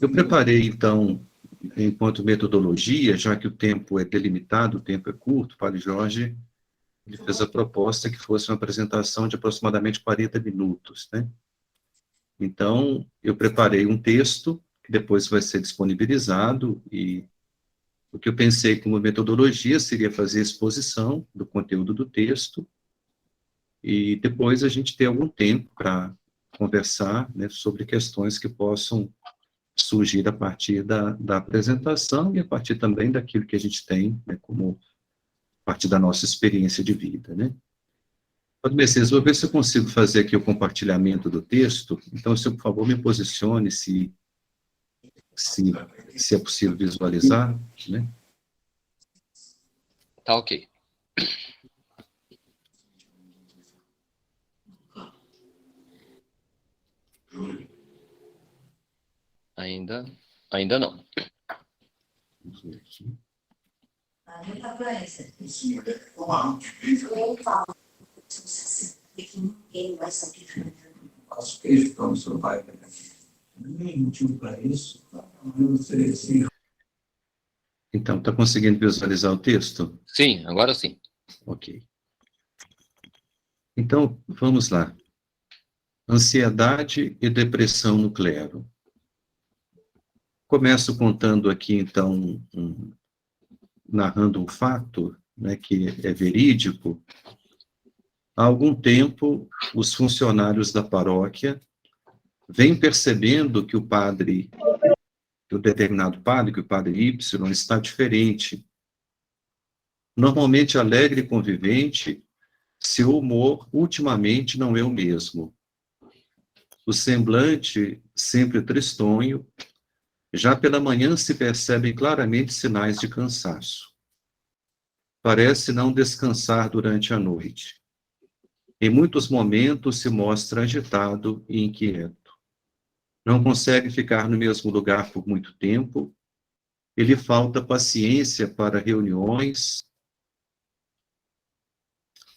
Eu preparei, então, enquanto metodologia, já que o tempo é delimitado, o tempo é curto, o Padre Jorge ele fez a proposta que fosse uma apresentação de aproximadamente 40 minutos, né? Então, eu preparei um texto, que depois vai ser disponibilizado, e o que eu pensei como metodologia seria fazer a exposição do conteúdo do texto, e depois a gente ter algum tempo para conversar, né, sobre questões que possam surgir a partir da apresentação e a partir também daquilo que a gente tem, né, como a partir da nossa experiência de vida, né. Padre Messias, vou ver se eu consigo fazer aqui o compartilhamento do texto, então, se por favor, me posicione se, se é possível visualizar, né. Tá ok. Ainda não. Vamos ver aqui. Acho que eles estão no pai. Nem motivo para isso. Não sei se. Então, está conseguindo visualizar o texto? Sim, agora sim. Ok. Então, vamos lá. Ansiedade e depressão no clero. Começo contando aqui, então, narrando um fato, né, que é verídico. Há algum tempo, os funcionários da paróquia vêm percebendo que o determinado padre, que o padre Y, está diferente. Normalmente alegre e convivente, seu humor ultimamente não é o mesmo. O semblante sempre tristonho, já pela manhã se percebem claramente sinais de cansaço. Parece não descansar durante a noite. Em muitos momentos se mostra agitado e inquieto. Não consegue ficar no mesmo lugar por muito tempo. Ele falta paciência para reuniões,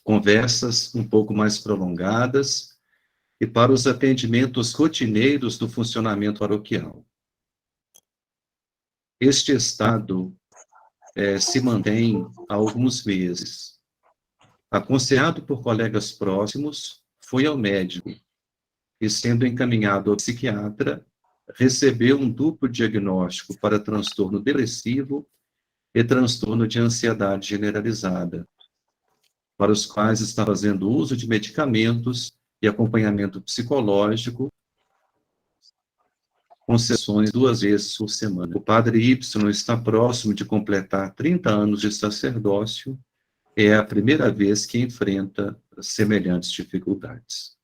conversas um pouco mais prolongadas e para os atendimentos rotineiros do funcionamento paroquial. Este estado se mantém há alguns meses. Aconselhado por colegas próximos, foi ao médico e, sendo encaminhado ao psiquiatra, recebeu um duplo diagnóstico para transtorno depressivo e transtorno de ansiedade generalizada, para os quais está fazendo uso de medicamentos e acompanhamento psicológico, com sessões 2 vezes por semana. O padre Y está próximo de completar 30 anos de sacerdócio, é a primeira vez que enfrenta semelhantes dificuldades.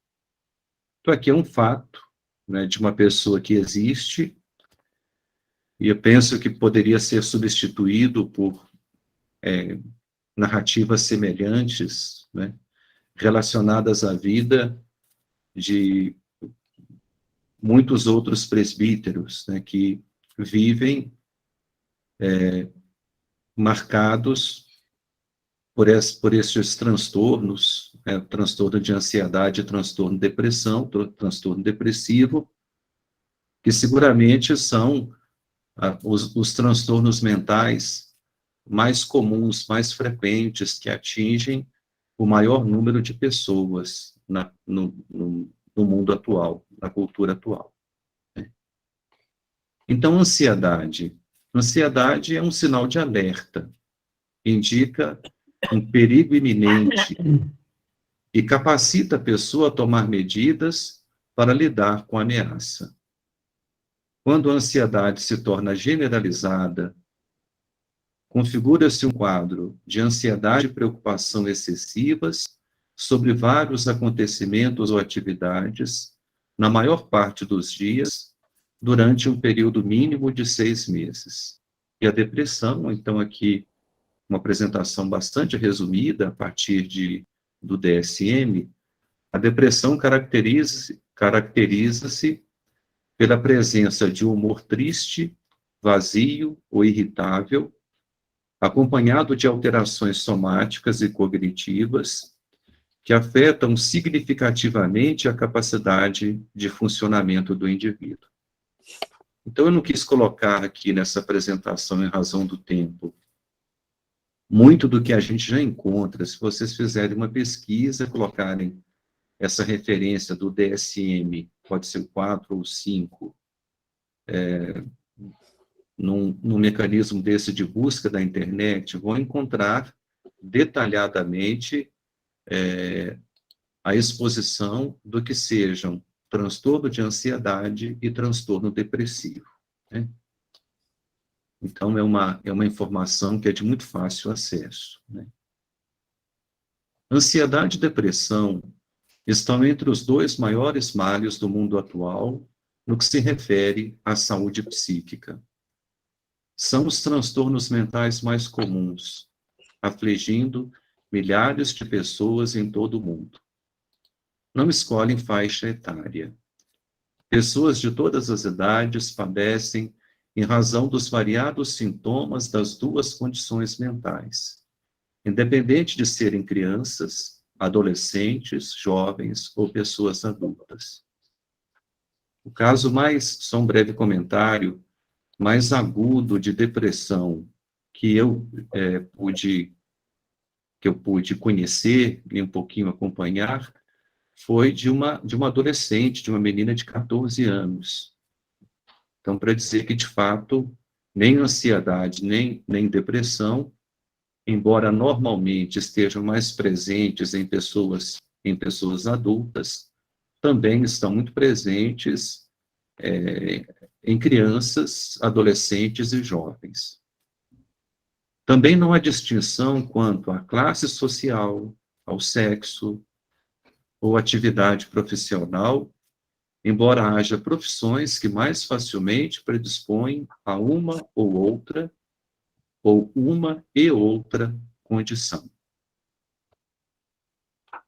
Então, aqui é um fato, né, de uma pessoa que existe, e eu penso que poderia ser substituído por narrativas semelhantes, né, relacionadas à vida de muitos outros presbíteros, né, que vivem marcados por esses transtornos, transtorno de ansiedade, transtorno de depressão, transtorno depressivo, que seguramente são os transtornos mentais mais comuns, mais frequentes, que atingem o maior número de pessoas no mundo atual, na cultura atual. Então, ansiedade. Ansiedade é um sinal de alerta, indica um perigo iminente e capacita a pessoa a tomar medidas para lidar com a ameaça. Quando a ansiedade se torna generalizada, configura-se um quadro de ansiedade e preocupação excessivas sobre vários acontecimentos ou atividades, na maior parte dos dias, durante um período mínimo de 6 meses. E a depressão, então, aqui, uma apresentação bastante resumida, a partir do DSM, a depressão caracteriza-se pela presença de um humor triste, vazio ou irritável, acompanhado de alterações somáticas e cognitivas que afetam significativamente a capacidade de funcionamento do indivíduo. Então, eu não quis colocar aqui nessa apresentação, em razão do tempo, muito do que a gente já encontra. Se vocês fizerem uma pesquisa, colocarem essa referência do DSM, pode ser o 4 ou 5, num mecanismo desse de busca da internet, vão encontrar detalhadamente a exposição do que sejam transtorno de ansiedade e transtorno depressivo, né? Então, é uma informação que é de muito fácil acesso, né? Ansiedade e depressão estão entre os dois maiores males do mundo atual no que se refere à saúde psíquica. São os transtornos mentais mais comuns, afligindo milhares de pessoas em todo o mundo. Não escolhem faixa etária. Pessoas de todas as idades padecem em razão dos variados sintomas das duas condições mentais, independente de serem crianças, adolescentes, jovens ou pessoas adultas. O caso mais, só um breve comentário, mais agudo de depressão que eu pude conhecer e um pouquinho acompanhar, foi de uma adolescente, de uma menina de 14 anos. Então, para dizer que, de fato, nem ansiedade, nem depressão, embora normalmente estejam mais presentes em pessoas adultas, também estão muito presentes em crianças, adolescentes e jovens. Também não há distinção quanto à classe social, ao sexo ou atividade profissional, embora haja profissões que mais facilmente predispõem a uma e outra condição.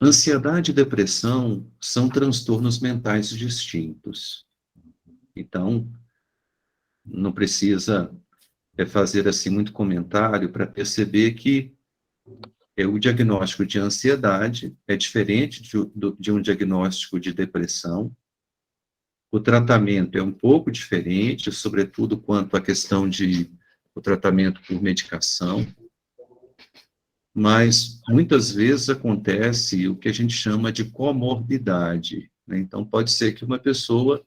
Ansiedade e depressão são transtornos mentais distintos. Então, não precisa fazer assim muito comentário para perceber que o diagnóstico de ansiedade é diferente de um diagnóstico de depressão. O tratamento é um pouco diferente, sobretudo quanto à questão o tratamento por medicação, mas muitas vezes acontece o que a gente chama de comorbidade, né? Então, pode ser que uma pessoa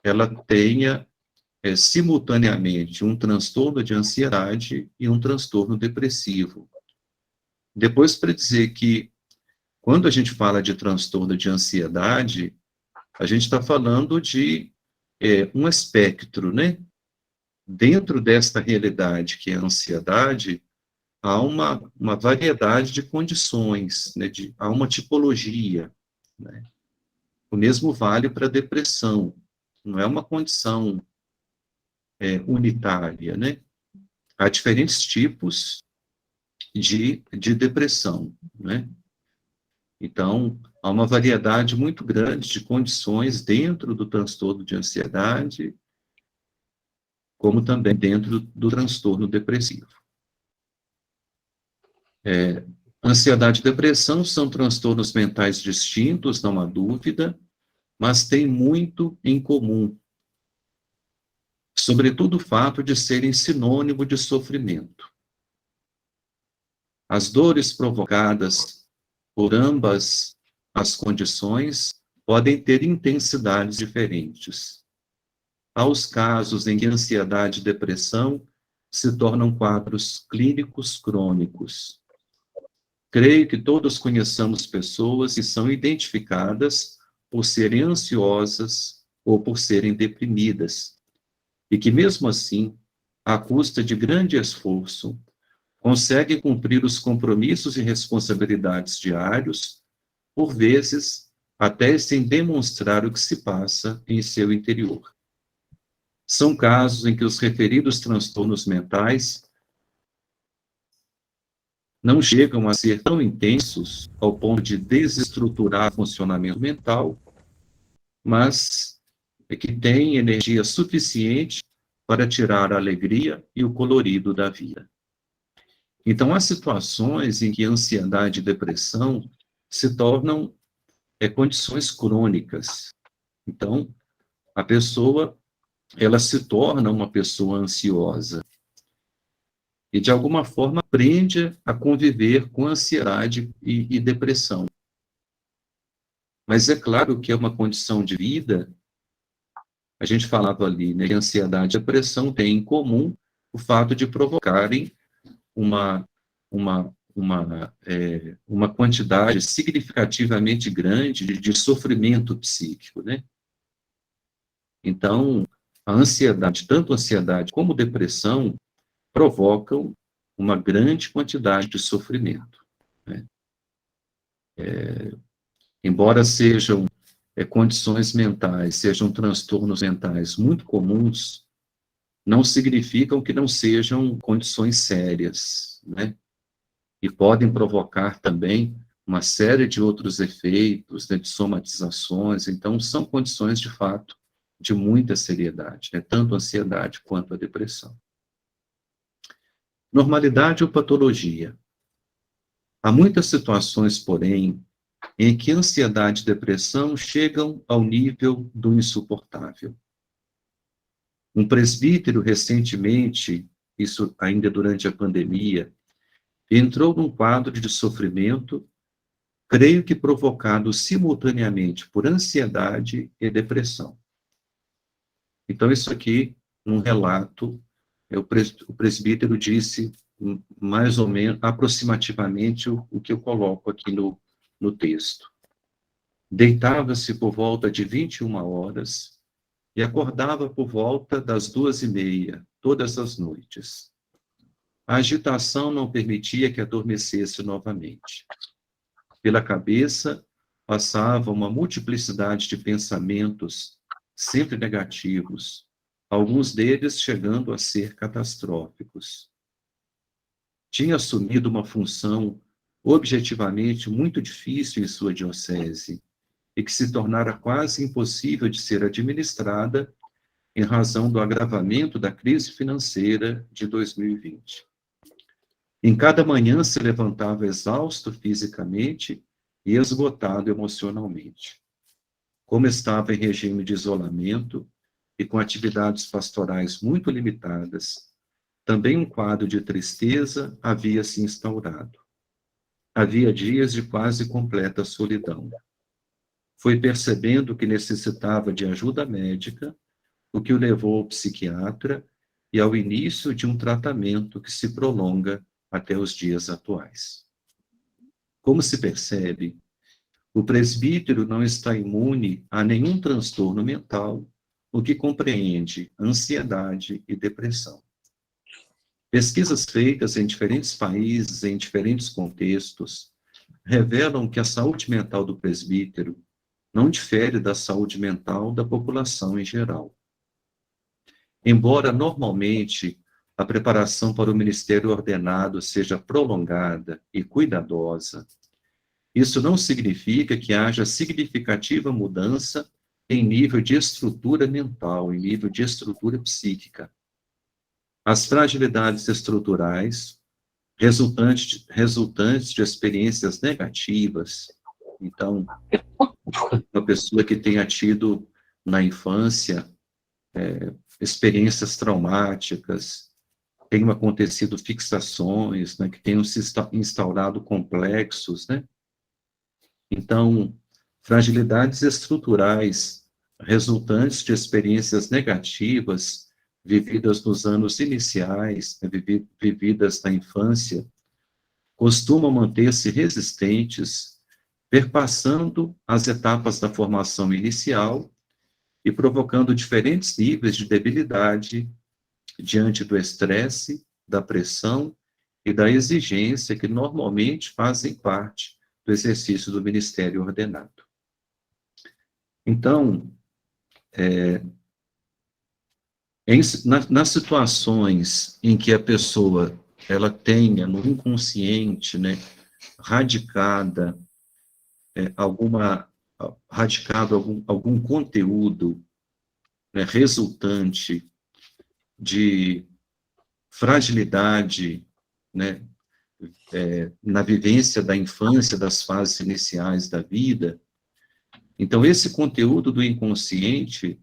ela tenha simultaneamente um transtorno de ansiedade e um transtorno depressivo. Depois, para dizer que, quando a gente fala de transtorno de ansiedade, a gente está falando de um espectro, né? Dentro desta realidade que é a ansiedade, há uma variedade de condições, né? Há uma tipologia, né? O mesmo vale para a depressão, não é uma condição unitária, né? Há diferentes tipos de depressão, né? Então, há uma variedade muito grande de condições dentro do transtorno de ansiedade, como também dentro do transtorno depressivo. Ansiedade e depressão são transtornos mentais distintos, não há dúvida, mas têm muito em comum, sobretudo o fato de serem sinônimo de sofrimento. As dores provocadas por ambas as condições podem ter intensidades diferentes. Há os casos em que ansiedade e depressão se tornam quadros clínicos crônicos. Creio que todos conheçamos pessoas que são identificadas por serem ansiosas ou por serem deprimidas, e que mesmo assim, à custa de grande esforço, conseguem cumprir os compromissos e responsabilidades diários, por vezes até sem demonstrar o que se passa em seu interior. São casos em que os referidos transtornos mentais não chegam a ser tão intensos ao ponto de desestruturar o funcionamento mental, mas que têm energia suficiente para tirar a alegria e o colorido da vida. Então, há situações em que ansiedade e depressão se tornam condições crônicas. Então, a pessoa ela se torna uma pessoa ansiosa e, de alguma forma, aprende a conviver com ansiedade e depressão. Mas é claro que é uma condição de vida. A gente falava ali, né, que a ansiedade e a depressão têm em comum o fato de provocarem uma, uma quantidade significativamente grande de sofrimento psíquico, né? Então, a ansiedade, tanto a ansiedade como a depressão, provocam uma grande quantidade de sofrimento, né? Embora sejam condições mentais, sejam transtornos mentais muito comuns, não significam que não sejam condições sérias, né? E podem provocar também uma série de outros efeitos, né, de somatizações. Então, são condições, de fato, de muita seriedade, né? Tanto a ansiedade quanto a depressão. Normalidade ou patologia? Há muitas situações, porém, em que ansiedade e depressão chegam ao nível do insuportável. Um presbítero, recentemente, isso ainda durante a pandemia, entrou num quadro de sofrimento, creio que provocado simultaneamente por ansiedade e depressão. Então, isso aqui, num relato, o presbítero disse mais ou menos, aproximativamente, o que eu coloco aqui no texto. Deitava-se por volta de 21 horas e acordava por volta das 2h30, todas as noites. A agitação não permitia que adormecesse novamente. Pela cabeça passava uma multiplicidade de pensamentos, sempre negativos, alguns deles chegando a ser catastróficos. Tinha assumido uma função objetivamente muito difícil em sua diocese e que se tornara quase impossível de ser administrada em razão do agravamento da crise financeira de 2020. Em cada manhã se levantava exausto fisicamente e esgotado emocionalmente. Como estava em regime de isolamento e com atividades pastorais muito limitadas, também um quadro de tristeza havia se instaurado. Havia dias de quase completa solidão. Foi percebendo que necessitava de ajuda médica, o que o levou ao psiquiatra e ao início de um tratamento que se prolonga até os dias atuais. Como se percebe, o presbítero não está imune a nenhum transtorno mental, o que compreende ansiedade e depressão. Pesquisas feitas em diferentes países, em diferentes contextos, revelam que a saúde mental do presbítero não difere da saúde mental da população em geral. Embora, normalmente, a preparação para o ministério ordenado seja prolongada e cuidadosa, isso não significa que haja significativa mudança em nível de estrutura mental, em nível de estrutura psíquica. As fragilidades estruturais, resultantes de experiências negativas, então, uma pessoa que tenha tido na infância experiências traumáticas, tenham acontecido fixações, né, que tenham se instaurado complexos, né? Então, fragilidades estruturais resultantes de experiências negativas vividas nos anos iniciais, né, vividas na infância, costumam manter-se resistentes, perpassando as etapas da formação inicial e provocando diferentes níveis de debilidade diante do estresse, da pressão e da exigência que normalmente fazem parte do exercício do ministério ordenado. Então, nas situações em que a pessoa ela tenha no inconsciente, né, radicado algum conteúdo, né, resultante de fragilidade, né, na vivência da infância, das fases iniciais da vida, então esse conteúdo do inconsciente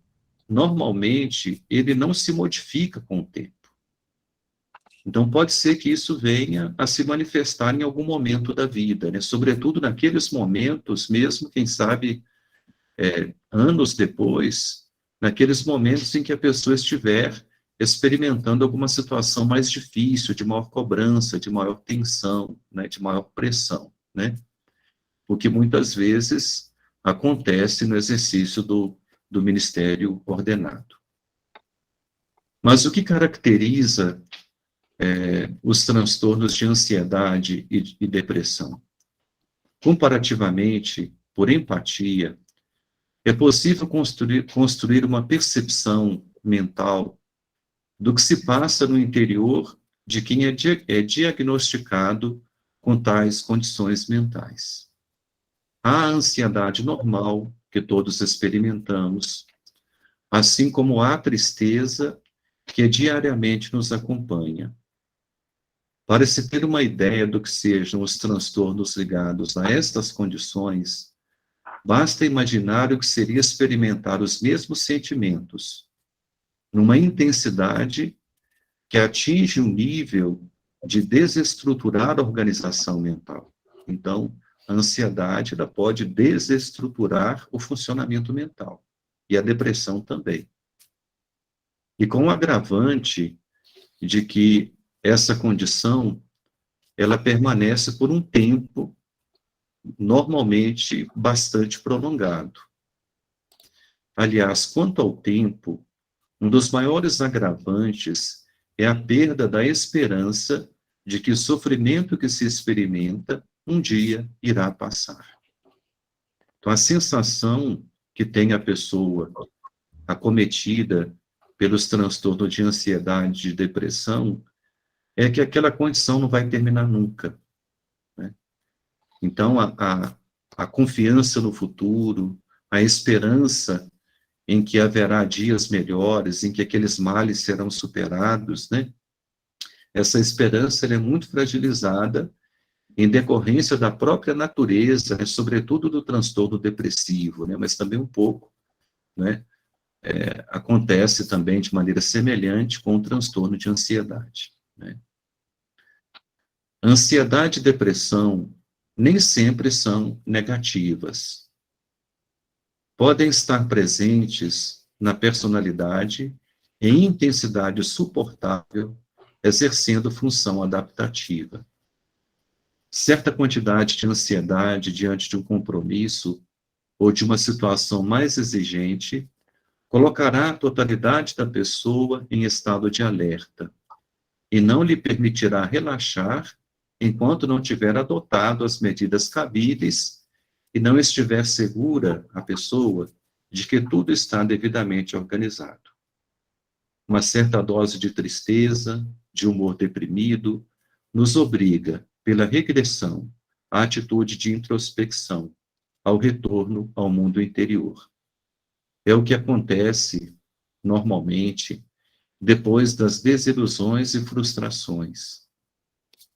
normalmente, ele não se modifica com o tempo. Então, pode ser que isso venha a se manifestar em algum momento da vida, né? Sobretudo naqueles momentos, mesmo, quem sabe, anos depois, naqueles momentos em que a pessoa estiver experimentando alguma situação mais difícil, de maior cobrança, de maior tensão, né? De maior pressão, né? O que muitas vezes acontece no exercício do ministério ordenado. Mas o que caracteriza os transtornos de ansiedade e depressão? Comparativamente, por empatia, é possível construir uma percepção mental do que se passa no interior de quem é diagnosticado com tais condições mentais. Há a ansiedade normal, que todos experimentamos, assim como há a tristeza que diariamente nos acompanha. Para se ter uma ideia do que sejam os transtornos ligados a estas condições, basta imaginar o que seria experimentar os mesmos sentimentos, numa intensidade que atinge um nível de desestruturar a organização mental. Então, a ansiedade ela pode desestruturar o funcionamento mental, e a depressão também. E com o agravante de que essa condição ela permanece por um tempo, normalmente bastante prolongado. Aliás, quanto ao tempo, um dos maiores agravantes é a perda da esperança de que o sofrimento que se experimenta um dia irá passar. Então, a sensação que tem a pessoa acometida pelos transtornos de ansiedade, de depressão, é que aquela condição não vai terminar nunca. Né? Então, a confiança no futuro, a esperança em que haverá dias melhores, em que aqueles males serão superados, né? Essa esperança é muito fragilizada em decorrência da própria natureza, né? Sobretudo do transtorno depressivo, né? Mas também um pouco, né? Acontece também de maneira semelhante com o transtorno de ansiedade, né? Ansiedade e depressão nem sempre são negativas. Podem estar presentes na personalidade em intensidade suportável, exercendo função adaptativa. Certa quantidade de ansiedade diante de um compromisso ou de uma situação mais exigente colocará a totalidade da pessoa em estado de alerta e não lhe permitirá relaxar enquanto não tiver adotado as medidas cabíveis e não estiver segura a pessoa de que tudo está devidamente organizado. Uma certa dose de tristeza, de humor deprimido, nos obriga, pela regressão, à atitude de introspecção, ao retorno ao mundo interior. É o que acontece, normalmente, depois das desilusões e frustrações.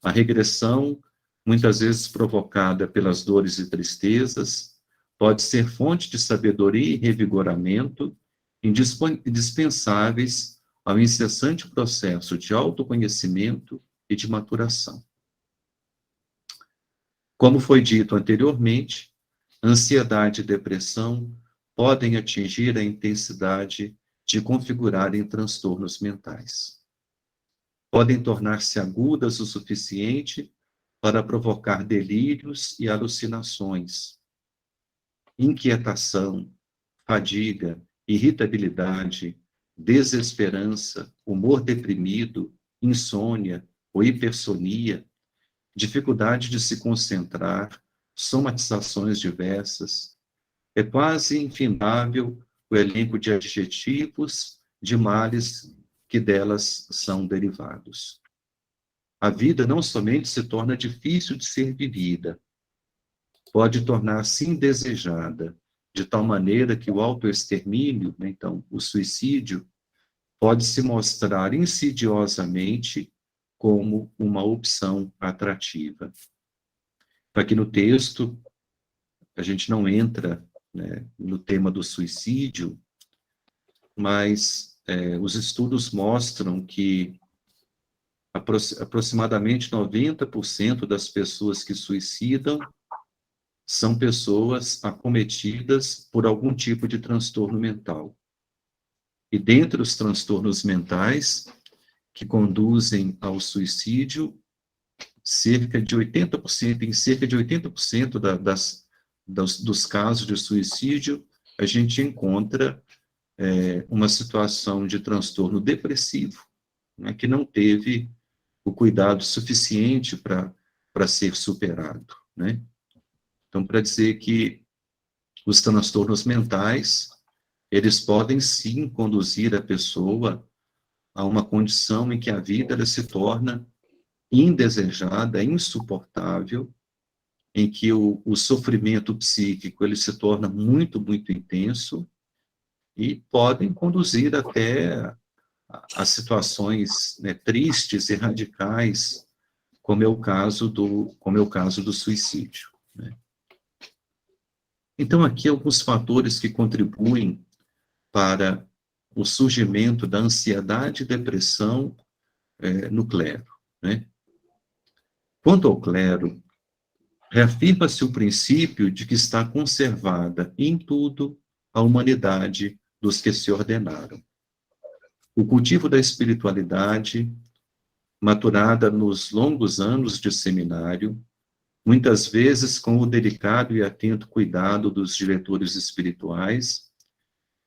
A regressão, muitas vezes provocada pelas dores e tristezas, pode ser fonte de sabedoria e revigoramento indispensáveis ao incessante processo de autoconhecimento e de maturação. Como foi dito anteriormente, ansiedade e depressão podem atingir a intensidade de configurarem transtornos mentais. Podem tornar-se agudas o suficiente para provocar delírios e alucinações, inquietação, fadiga, irritabilidade, desesperança, humor deprimido, insônia ou hipersonia, dificuldade de se concentrar, somatizações diversas. É quase infindável o elenco de adjetivos, de males que delas são derivados. A vida não somente se torna difícil de ser vivida, pode tornar-se indesejada, de tal maneira que o autoextermínio, né, então, o suicídio, pode se mostrar insidiosamente como uma opção atrativa. Aqui no texto, a gente não entra, né, no tema do suicídio, mas os estudos mostram que aproximadamente 90% das pessoas que suicidam são pessoas acometidas por algum tipo de transtorno mental. E dentre os transtornos mentais que conduzem ao suicídio, em cerca de 80% dos casos de suicídio, a gente encontra uma situação de transtorno depressivo, né, que não teve o cuidado suficiente para ser superado, né? Então, para dizer que os transtornos mentais, eles podem sim conduzir a pessoa a uma condição em que a vida ela se torna indesejada, insuportável, em que o sofrimento psíquico ele se torna muito, muito intenso e podem conduzir até a situações, né, tristes e radicais, como é o caso do suicídio, né? Então, aqui alguns fatores que contribuem para o surgimento da ansiedade e depressão no clero, né? Quanto ao clero, reafirma-se o princípio de que está conservada em tudo a humanidade dos que se ordenaram. O cultivo da espiritualidade, maturada nos longos anos de seminário, muitas vezes com o delicado e atento cuidado dos diretores espirituais,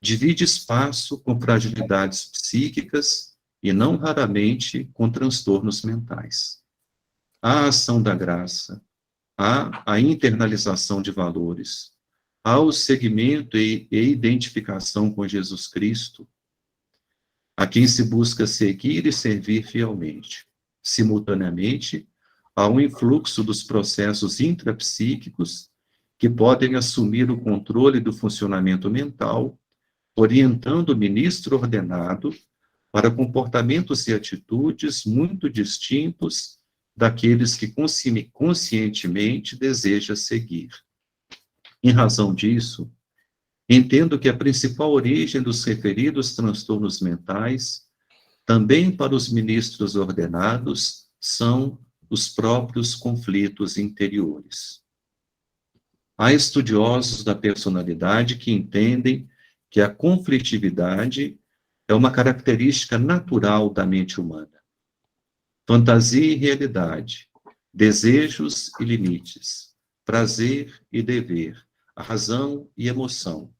divide espaço com fragilidades psíquicas e não raramente com transtornos mentais. Há a ação da graça, há a internalização de valores, há o segmento e identificação com Jesus Cristo, a quem se busca seguir e servir fielmente. Simultaneamente, há um influxo dos processos intrapsíquicos que podem assumir o controle do funcionamento mental, orientando o ministro ordenado para comportamentos e atitudes muito distintos daqueles que conscientemente deseja seguir. Em razão disso, entendo que a principal origem dos referidos transtornos mentais, também para os ministros ordenados, são os próprios conflitos interiores. Há estudiosos da personalidade que entendem que a conflitividade é uma característica natural da mente humana. Fantasia e realidade, desejos e limites, prazer e dever, razão e emoção,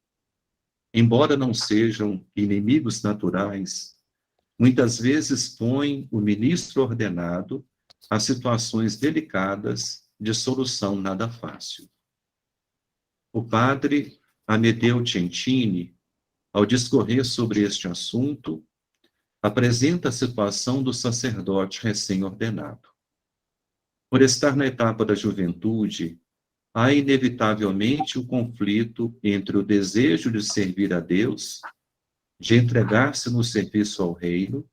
embora não sejam inimigos naturais, muitas vezes põem o ministro ordenado a situações delicadas de solução nada fácil. O padre Amedeo Centini, ao discorrer sobre este assunto, apresenta a situação do sacerdote recém-ordenado. Por estar na etapa da juventude, há inevitavelmente o conflito entre o desejo de servir a Deus, de entregar-se no serviço ao reino,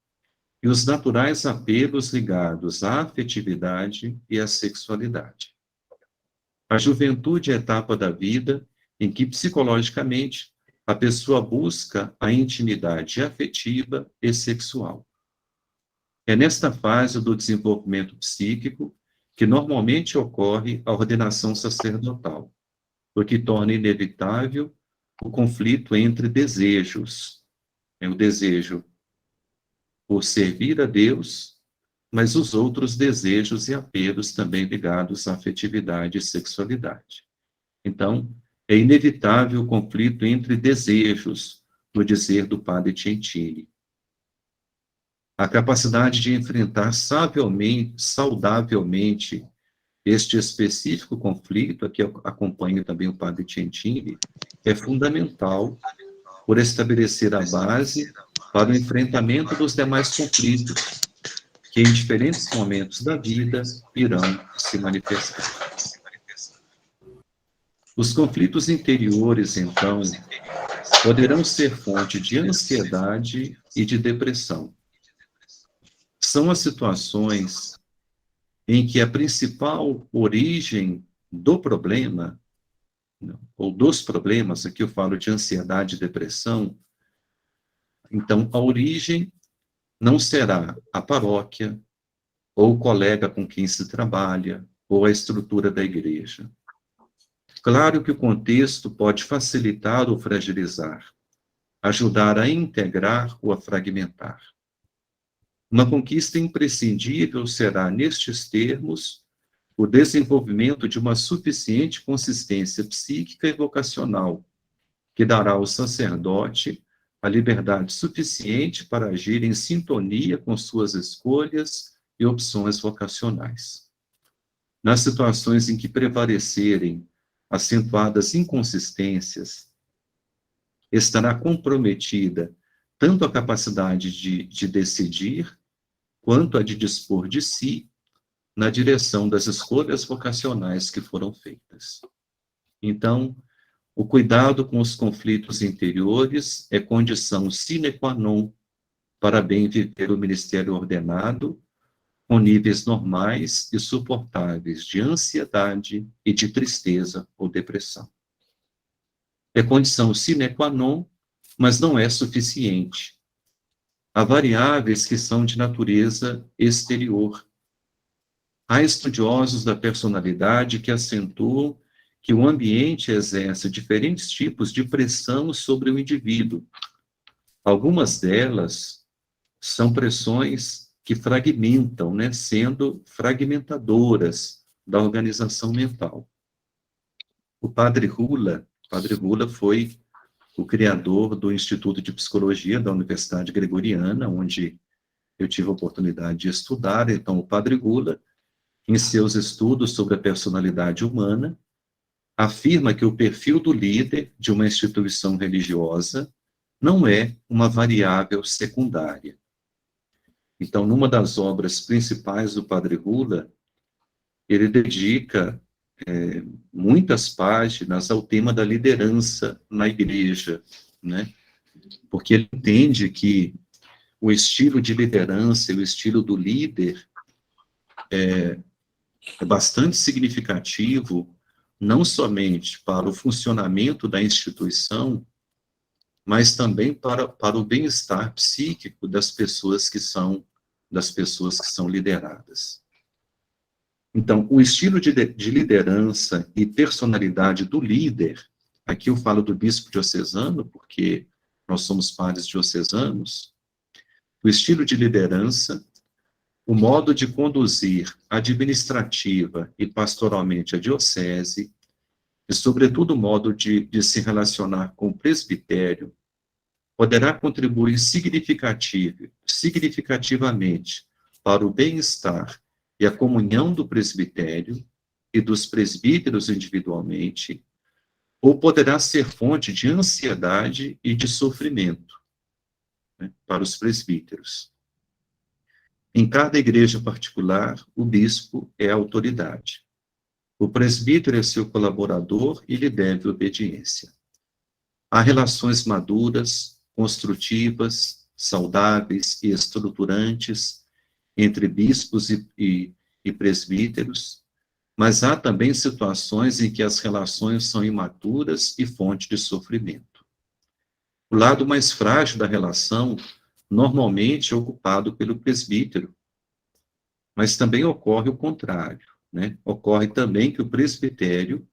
e os naturais apelos ligados à afetividade e à sexualidade. A juventude é a etapa da vida em que, psicologicamente, a pessoa busca a intimidade afetiva e sexual. É nesta fase do desenvolvimento psíquico que normalmente ocorre a ordenação sacerdotal, o que torna inevitável o conflito entre desejos. É o desejo por servir a Deus, mas os outros desejos e apelos também ligados à afetividade e sexualidade. Então, é inevitável o conflito entre desejos, no dizer do padre Centini. A capacidade de enfrentar saudavelmente este específico conflito, aqui eu acompanho também o padre Centini, é fundamental por estabelecer a base para o enfrentamento dos demais conflitos, que em diferentes momentos da vida irão se manifestar. Os conflitos interiores, então, poderão ser fonte de ansiedade e de depressão. São as situações em que a principal origem do problema, ou dos problemas, aqui eu falo de ansiedade e depressão, Então, a origem não será a paróquia, ou o colega com quem se trabalha, ou a estrutura da igreja. Claro que o contexto pode facilitar ou fragilizar, ajudar a integrar ou a fragmentar. Uma conquista imprescindível será, nestes termos, o desenvolvimento de uma suficiente consistência psíquica e vocacional, que dará ao sacerdote a liberdade suficiente para agir em sintonia com suas escolhas e opções vocacionais. Nas situações em que prevalecerem acentuadas inconsistências, estará comprometida tanto a capacidade de decidir, quanto a de dispor de si na direção das escolhas vocacionais que foram feitas. Então, o cuidado com os conflitos interiores é condição sine qua non para bem viver o ministério ordenado, com níveis normais e suportáveis de ansiedade e de tristeza ou depressão. É condição sine qua non, mas não é suficiente. Há variáveis que são de natureza exterior. Há estudiosos da personalidade que acentuam que o ambiente exerce diferentes tipos de pressão sobre o indivíduo. Algumas delas são pressões que fragmentam, né, sendo fragmentadoras da organização mental. O Padre Rula foi o criador do Instituto de Psicologia da Universidade Gregoriana, onde eu tive a oportunidade de estudar. Então, o Padre Rula, em seus estudos sobre a personalidade humana, afirma que o perfil do líder de uma instituição religiosa não é uma variável secundária. Então, numa das obras principais do Padre Rula, ele dedica muitas páginas ao tema da liderança na igreja, né? Porque ele entende que o estilo de liderança e o estilo do líder é bastante significativo, não somente para o funcionamento da instituição, mas também para o bem-estar psíquico das pessoas que são lideradas. Então, o estilo de liderança e personalidade do líder, aqui eu falo do bispo diocesano, porque nós somos padres diocesanos, o estilo de liderança, o modo de conduzir administrativa e pastoralmente a diocese, e, sobretudo, o modo de se relacionar com o presbitério, poderá contribuir significativamente para o bem-estar e a comunhão do presbitério e dos presbíteros individualmente, ou poderá ser fonte de ansiedade e de sofrimento, né, para os presbíteros. Em cada igreja particular, o bispo é a autoridade. O presbítero é seu colaborador e lhe deve obediência. Há relações maduras, construtivas, saudáveis e estruturantes entre bispos e presbíteros, mas há também situações em que as relações são imaturas e fonte de sofrimento. O lado mais frágil da relação normalmente é ocupado pelo presbítero, mas também ocorre o contrário, né? Ocorre também que o presbitério,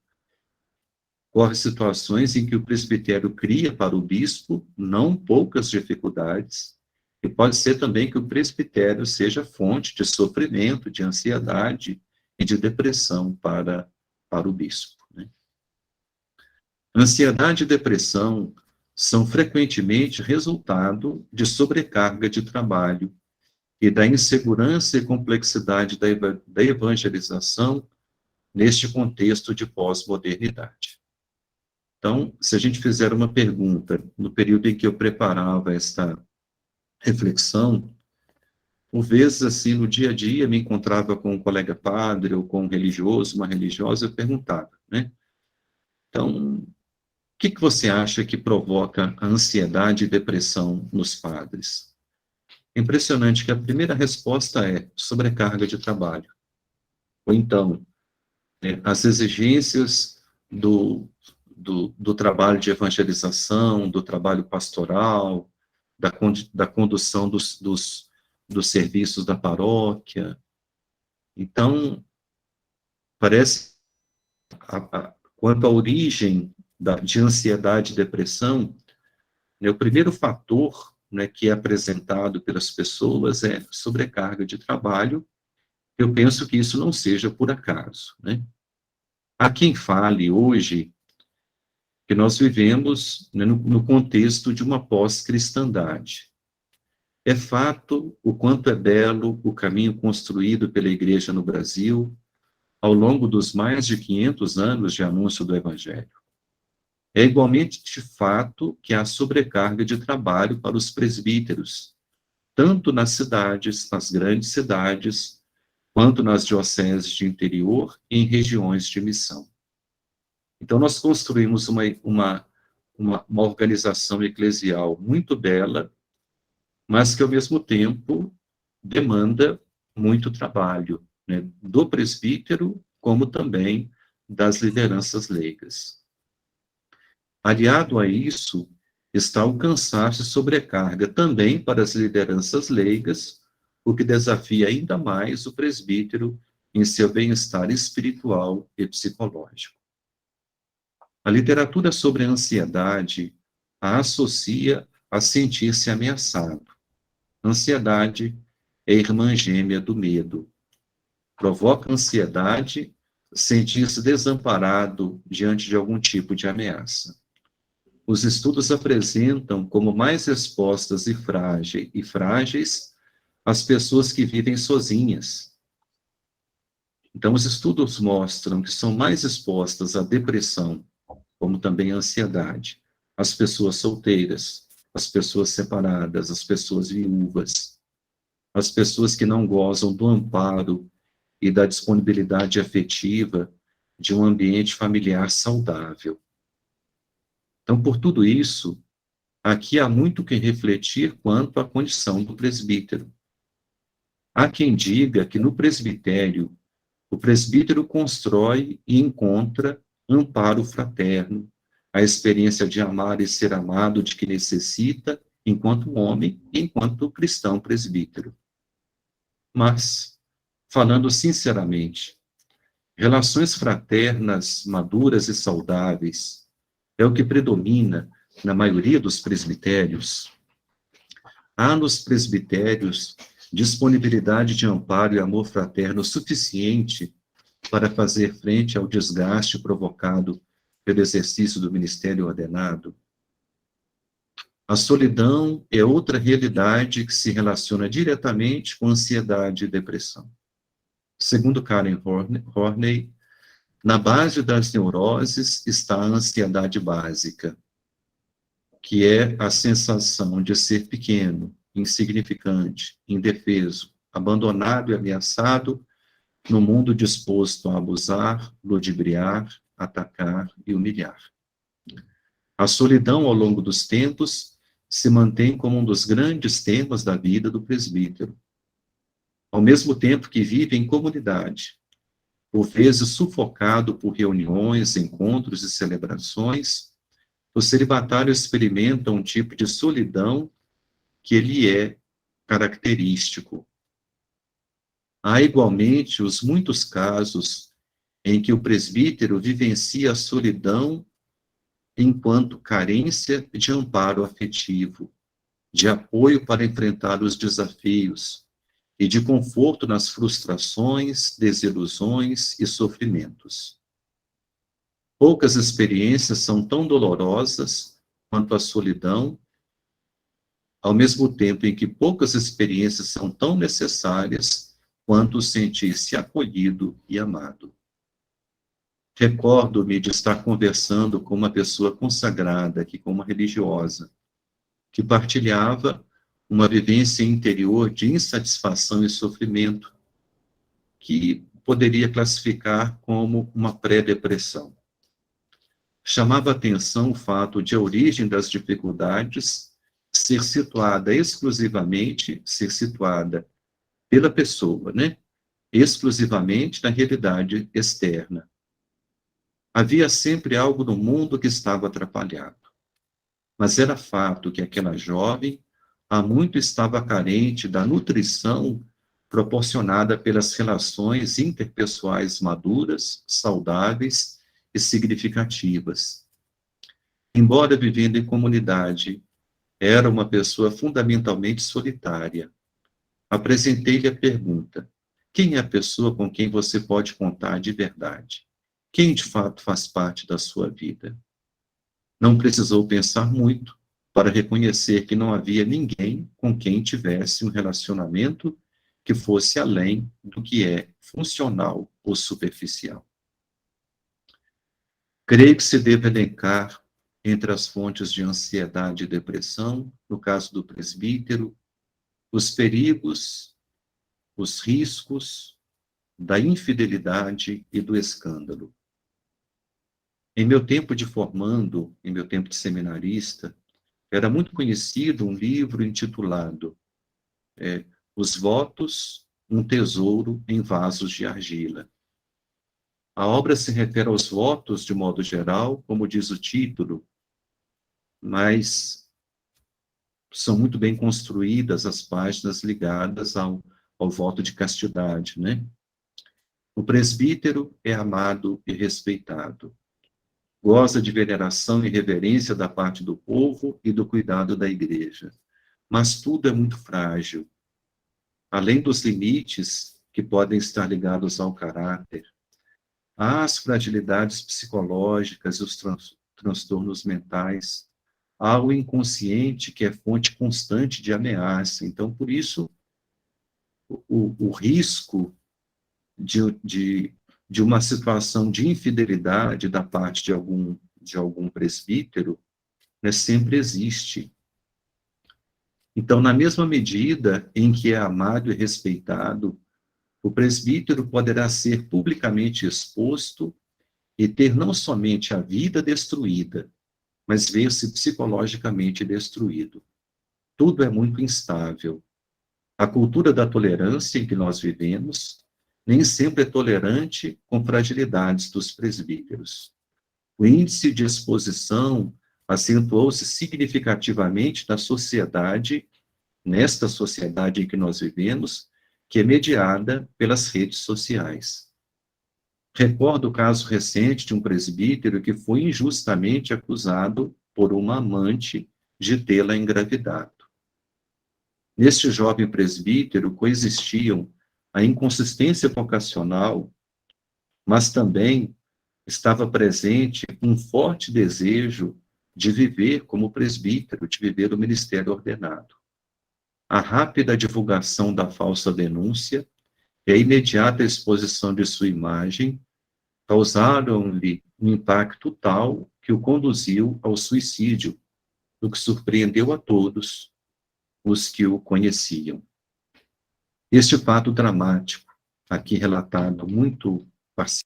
ocorre situações em que o presbitério cria para o bispo não poucas dificuldades, e pode ser também que o presbitério seja fonte de sofrimento, de ansiedade e de depressão para o bispo, né? Ansiedade e depressão são frequentemente resultado de sobrecarga de trabalho e da insegurança e complexidade da evangelização neste contexto de pós-modernidade. Então, se a gente fizer uma pergunta, no período em que eu preparava esta reflexão, por vezes, assim, no dia a dia, me encontrava com um colega padre ou com um religioso, uma religiosa, eu perguntava, né? Então, o que você acha que provoca a ansiedade e depressão nos padres? Impressionante que a primeira resposta é sobrecarga de trabalho. Ou então, as exigências do trabalho de evangelização, do trabalho pastoral, da condução dos serviços da paróquia. Então, parece, quanto à origem de ansiedade e depressão, né, o primeiro fator, né, que é apresentado pelas pessoas é sobrecarga de trabalho. Eu penso que isso não seja por acaso, né? Há quem fale hoje que nós vivemos, né, no contexto de uma pós-cristandade. É fato o quanto é belo o caminho construído pela Igreja no Brasil ao longo dos mais de 500 anos de anúncio do Evangelho. É igualmente de fato que há sobrecarga de trabalho para os presbíteros, tanto nas cidades, nas grandes cidades, quanto nas dioceses de interior e em regiões de missão. Então, nós construímos uma organização eclesial muito bela, mas que, ao mesmo tempo, demanda muito trabalho, né, do presbítero, como também das lideranças leigas. Aliado a isso, está o cansaço e sobrecarga também para as lideranças leigas, o que desafia ainda mais o presbítero em seu bem-estar espiritual e psicológico. A literatura sobre a ansiedade a associa a sentir-se ameaçado. Ansiedade é irmã gêmea do medo. Provoca ansiedade sentir-se desamparado diante de algum tipo de ameaça. Os estudos apresentam como mais expostas e frágeis as pessoas que vivem sozinhas. Então, os estudos mostram que são mais expostas à depressão, como também à ansiedade, as pessoas solteiras, as pessoas separadas, as pessoas viúvas, as pessoas que não gozam do amparo e da disponibilidade afetiva de um ambiente familiar saudável. Então, por tudo isso, aqui há muito que refletir quanto à condição do presbítero. Há quem diga que no presbitério, o presbítero constrói e encontra amparo fraterno, a experiência de amar e ser amado de que necessita, enquanto homem e enquanto cristão presbítero. Mas, falando sinceramente, relações fraternas, maduras e saudáveis é o que predomina na maioria dos presbitérios. Há nos presbitérios disponibilidade de amparo e amor fraterno suficiente para fazer frente ao desgaste provocado pelo exercício do ministério ordenado? A solidão é outra realidade que se relaciona diretamente com ansiedade e depressão. Segundo Karen Horney, na base das neuroses está a ansiedade básica, que é a sensação de ser pequeno, insignificante, indefeso, abandonado e ameaçado no mundo disposto a abusar, ludibriar, atacar e humilhar. A solidão ao longo dos tempos se mantém como um dos grandes temas da vida do presbítero. Ao mesmo tempo que vive em comunidade, por vezes sufocado por reuniões, encontros e celebrações, o celibatário experimenta um tipo de solidão que lhe é característico. Há igualmente os muitos casos em que o presbítero vivencia a solidão enquanto carência de amparo afetivo, de apoio para enfrentar os desafios e de conforto nas frustrações, desilusões e sofrimentos. Poucas experiências são tão dolorosas quanto a solidão, ao mesmo tempo em que poucas experiências são tão necessárias quanto sentir-se acolhido e amado. Recordo-me de estar conversando com uma pessoa consagrada, aqui com uma religiosa, que partilhava uma vivência interior de insatisfação e sofrimento, que poderia classificar como uma pré-depressão. Chamava atenção o fato de a origem das dificuldades ser situada pela pessoa, né? Exclusivamente na realidade externa. Havia sempre algo no mundo que estava atrapalhado. Mas era fato que aquela jovem há muito estava carente da nutrição proporcionada pelas relações interpessoais maduras, saudáveis e significativas. Embora vivendo em comunidade, era uma pessoa fundamentalmente solitária. Apresentei-lhe a pergunta: quem é a pessoa com quem você pode contar de verdade? Quem de fato faz parte da sua vida? Não precisou pensar muito para reconhecer que não havia ninguém com quem tivesse um relacionamento que fosse além do que é funcional ou superficial. Creio que se deve elencar entre as fontes de ansiedade e depressão, no caso do presbítero, os perigos, os riscos da infidelidade e do escândalo. Em meu tempo de formando, em meu tempo de seminarista, era muito conhecido um livro intitulado Os Votos, um Tesouro em Vasos de Argila. A obra se refere aos votos de modo geral, como diz o título, mas são muito bem construídas as páginas ligadas ao voto de castidade, né? O presbítero é amado e respeitado. Goza de veneração e reverência da parte do povo e do cuidado da igreja. Mas tudo é muito frágil. Além dos limites que podem estar ligados ao caráter, há as fragilidades psicológicas e os transtornos mentais, há o inconsciente que é fonte constante de ameaça. Então, por isso, o risco de uma situação de infidelidade da parte de algum presbítero, né, sempre existe. Então, na mesma medida em que é amado e respeitado, o presbítero poderá ser publicamente exposto e ter não somente a vida destruída, mas ver-se psicologicamente destruído. Tudo é muito instável. A cultura da tolerância em que nós vivemos nem sempre é tolerante com fragilidades dos presbíteros. O índice de exposição acentuou-se significativamente na sociedade, nesta sociedade em que nós vivemos, que é mediada pelas redes sociais. Recordo o caso recente de um presbítero que foi injustamente acusado por uma amante de tê-la engravidado. Neste jovem presbítero coexistiam a inconsistência vocacional, mas também estava presente um forte desejo de viver como presbítero, de viver o ministério ordenado. A rápida divulgação da falsa denúncia e a imediata exposição de sua imagem causaram-lhe um impacto tal que o conduziu ao suicídio, o que surpreendeu a todos os que o conheciam. Este fato dramático, aqui relatado muito parcialmente,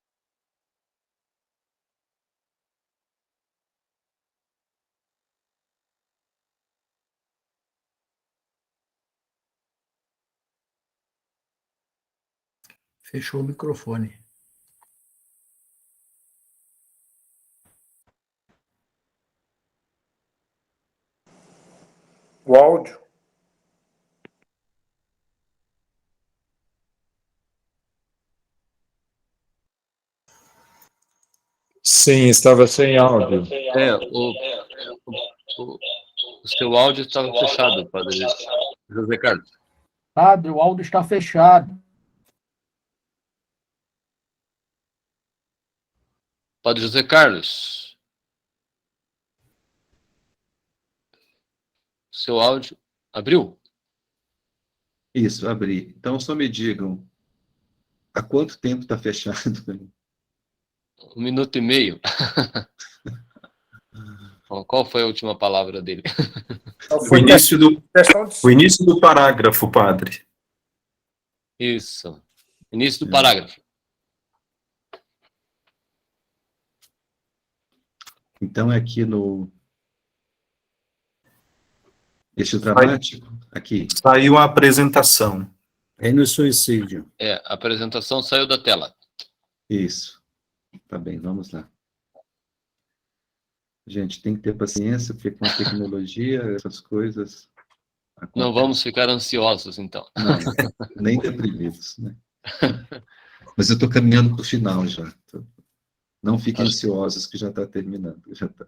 Fechou o microfone. O áudio. Sim, estava sem áudio. O seu áudio estava fechado, Padre José Carlos. Padre, o áudio está fechado. Padre José Carlos. Seu áudio abriu? isso, abri. Então, só me digam, há quanto tempo está fechado? 1 minuto e meio. Qual foi a última palavra dele? O início do parágrafo, padre. Isso. Início do parágrafo. Então, é aqui no... Este dramático, aqui. Saiu a apresentação. É no suicídio. A apresentação saiu da tela. Isso. Tá bem, vamos lá. Gente, tem que ter paciência, porque com a tecnologia, essas coisas Não vamos ficar ansiosos, então. Não, nem deprimidos, né? Mas eu estou caminhando para o final já. Não fiquem ansiosos que já está terminando. Já tá.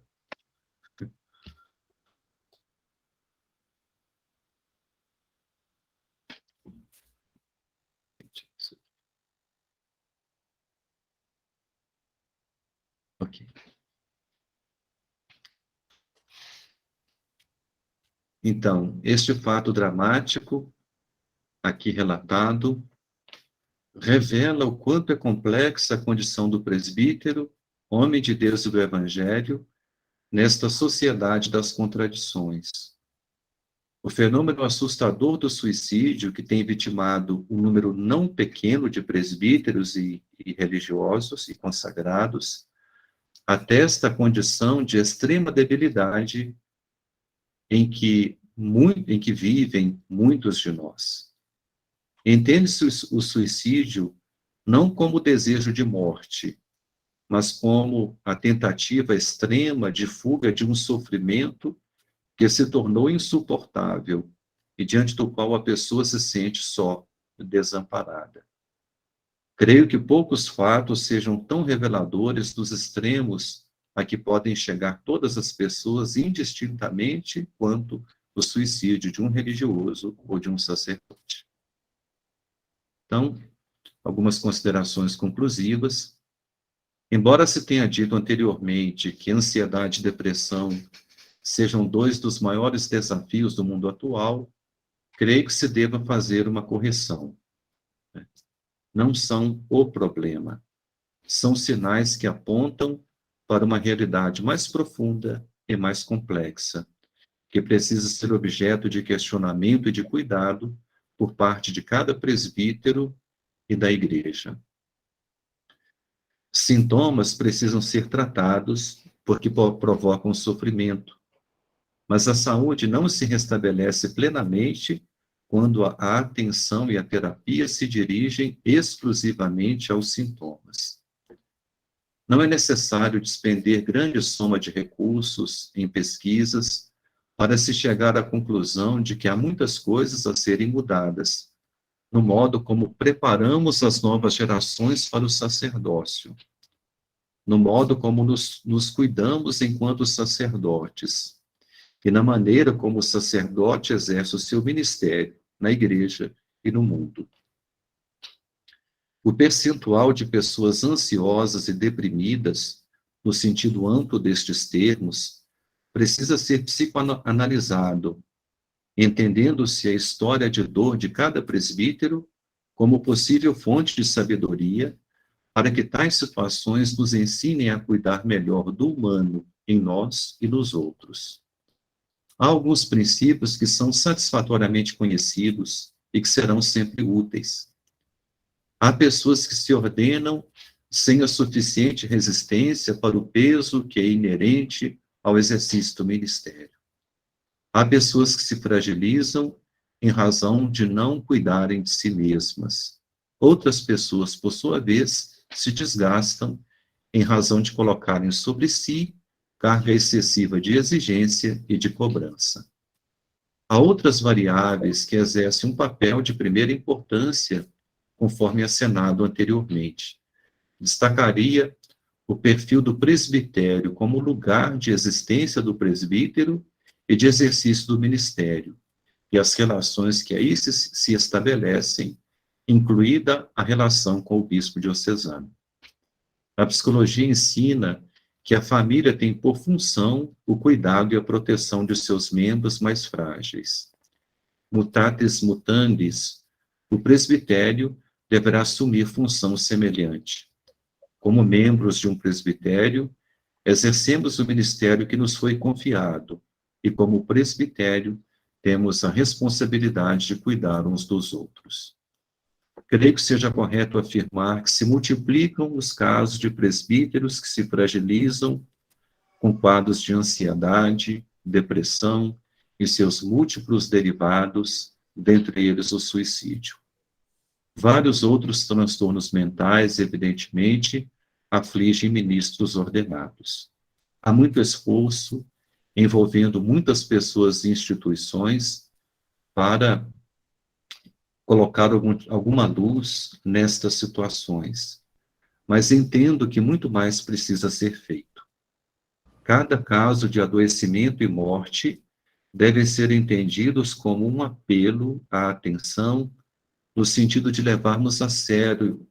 Ok. Então, este fato dramático, aqui relatado, revela o quanto é complexa a condição do presbítero, homem de Deus e do Evangelho, nesta sociedade das contradições. O fenômeno assustador do suicídio, que tem vitimado um número não pequeno de presbíteros e religiosos e consagrados, atesta a condição de extrema debilidade em que vivem muitos de nós. Entende-se o suicídio não como desejo de morte, mas como a tentativa extrema de fuga de um sofrimento que se tornou insuportável e diante do qual a pessoa se sente só, desamparada. Creio que poucos fatos sejam tão reveladores dos extremos a que podem chegar todas as pessoas indistintamente quanto o suicídio de um religioso ou de um sacerdote. Então, algumas considerações conclusivas. Embora se tenha dito anteriormente que ansiedade e depressão sejam dois dos maiores desafios do mundo atual, creio que se deva fazer uma correção. Não são o problema. São sinais que apontam para uma realidade mais profunda e mais complexa, que precisa ser objeto de questionamento e de cuidado por parte de cada presbítero e da igreja. Sintomas precisam ser tratados porque provocam sofrimento, mas a saúde não se restabelece plenamente quando a atenção e a terapia se dirigem exclusivamente aos sintomas. Não é necessário despender grande soma de recursos em pesquisas para se chegar à conclusão de que há muitas coisas a serem mudadas, no modo como preparamos as novas gerações para o sacerdócio, no modo como nos cuidamos enquanto sacerdotes, e na maneira como o sacerdote exerce o seu ministério na igreja e no mundo. O percentual de pessoas ansiosas e deprimidas, no sentido amplo destes termos, precisa ser psicoanalisado, entendendo-se a história de dor de cada presbítero como possível fonte de sabedoria para que tais situações nos ensinem a cuidar melhor do humano em nós e nos outros. Há alguns princípios que são satisfatoriamente conhecidos e que serão sempre úteis. Há pessoas que se ordenam sem a suficiente resistência para o peso que é inerente ao exercício do ministério. Há pessoas que se fragilizam em razão de não cuidarem de si mesmas. Outras pessoas, por sua vez, se desgastam em razão de colocarem sobre si carga excessiva de exigência e de cobrança. Há outras variáveis que exercem um papel de primeira importância, conforme acenado anteriormente. Destacaria o perfil do presbitério como lugar de existência do presbítero e de exercício do ministério, e as relações que aí se estabelecem, incluída a relação com o bispo diocesano. A psicologia ensina que a família tem por função o cuidado e a proteção de seus membros mais frágeis. Mutatis mutandis, o presbitério deverá assumir função semelhante. Como membros de um presbitério, exercemos o ministério que nos foi confiado, e como presbitério, temos a responsabilidade de cuidar uns dos outros. Creio que seja correto afirmar que se multiplicam os casos de presbíteros que se fragilizam com quadros de ansiedade, depressão e seus múltiplos derivados, dentre eles o suicídio. Vários outros transtornos mentais, evidentemente, afligem ministros ordenados. Há muito esforço envolvendo muitas pessoas e instituições para colocar alguma luz nestas situações, mas entendo que muito mais precisa ser feito. Cada caso de adoecimento e morte devem ser entendidos como um apelo à atenção, no sentido de levarmos a sério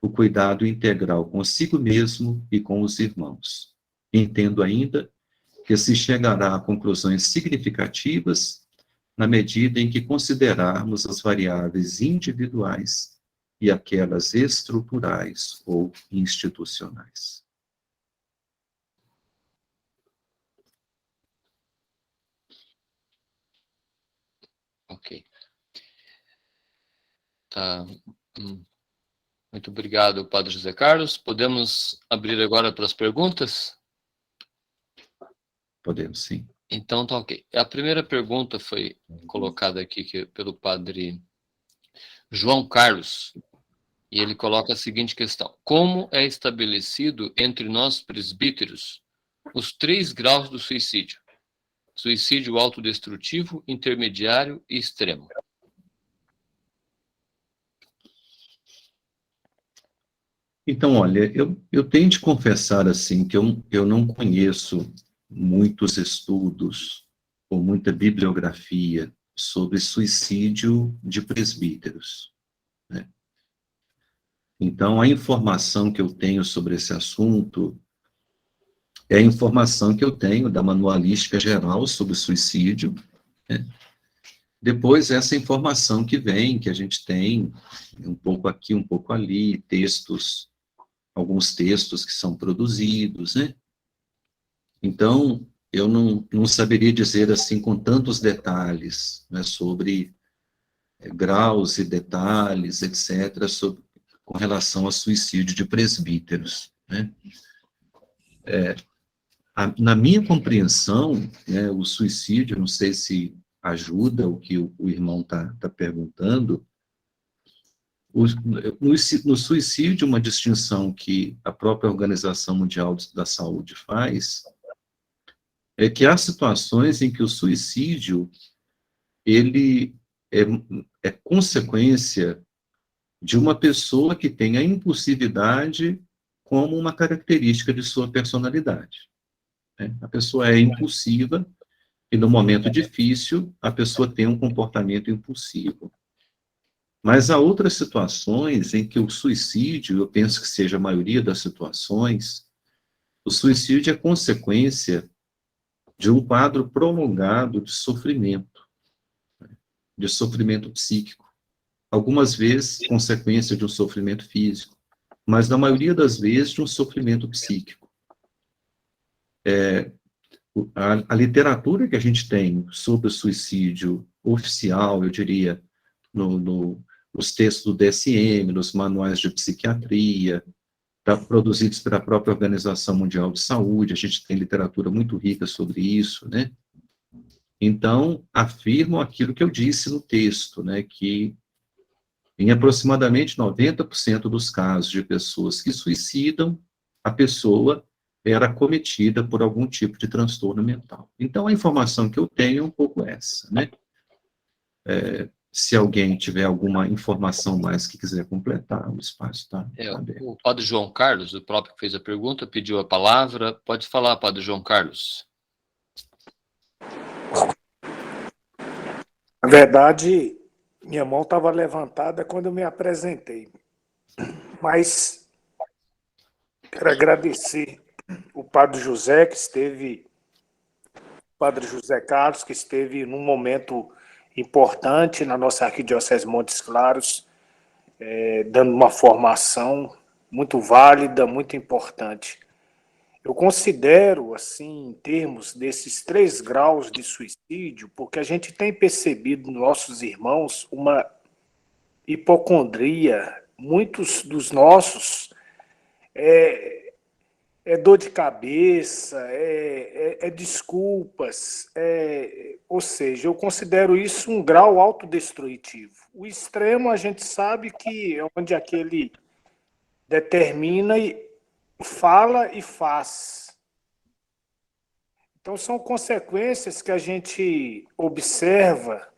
o cuidado integral consigo mesmo e com os irmãos. Entendo ainda que se chegará a conclusões significativas na medida em que considerarmos as variáveis individuais e aquelas estruturais ou institucionais. Ok. Tá. Muito obrigado, Padre José Carlos. Podemos abrir agora para as perguntas? Podemos, sim. Então, tá ok. A primeira pergunta foi colocada aqui pelo Padre João Carlos, e ele coloca a seguinte questão: como é estabelecido entre nós presbíteros os 3 graus do suicídio? Suicídio autodestrutivo, intermediário e extremo. Então, olha, eu tenho de confessar, assim, que eu não conheço muitos estudos ou muita bibliografia sobre suicídio de presbíteros, né? Então, a informação que eu tenho sobre esse assunto é a informação que eu tenho da Manualística Geral sobre suicídio, né? Depois, essa informação que vem, que a gente tem um pouco aqui, um pouco ali, textos, alguns textos que são produzidos, né? Então, eu não saberia dizer assim com tantos detalhes, né, sobre graus e detalhes, etc., com relação ao suicídio de presbíteros, né? Na minha compreensão, né, o suicídio, não sei se ajuda o que o irmão está perguntando, no suicídio, uma distinção que a própria Organização Mundial da Saúde faz é que há situações em que o suicídio ele é consequência de uma pessoa que tem a impulsividade como uma característica de sua personalidade, né? A pessoa é impulsiva e no momento difícil a pessoa tem um comportamento impulsivo. Mas há outras situações em que o suicídio, eu penso que seja a maioria das situações, o suicídio é consequência de um quadro prolongado de sofrimento psíquico. Algumas vezes, consequência de um sofrimento físico, mas na maioria das vezes de um sofrimento psíquico. A literatura que a gente tem sobre o suicídio oficial, eu diria, nos textos do DSM, nos manuais de psiquiatria, produzidos pela própria Organização Mundial de Saúde, a gente tem literatura muito rica sobre isso, né? Então, afirmam aquilo que eu disse no texto, né, que em aproximadamente 90% dos casos de pessoas que suicidam, a pessoa era acometida por algum tipo de transtorno mental. Então, a informação que eu tenho é um pouco essa, né? Se alguém tiver alguma informação mais que quiser completar, o espaço está aberto. O Padre João Carlos, o próprio que fez a pergunta, pediu a palavra. Pode falar, Padre João Carlos. Na verdade, minha mão estava levantada quando eu me apresentei. Mas quero agradecer o Padre José, Padre José Carlos, que esteve num momento importante na nossa Arquidiocese Montes Claros, dando uma formação muito válida, muito importante. Eu considero, assim, em termos desses 3 graus de suicídio, porque a gente tem percebido nos nossos irmãos uma hipocondria. Muitos dos nossos é dor de cabeça, desculpas, ou seja, eu considero isso um grau autodestrutivo. O extremo a gente sabe que é onde aquele determina e fala e faz. Então, são consequências que a gente observa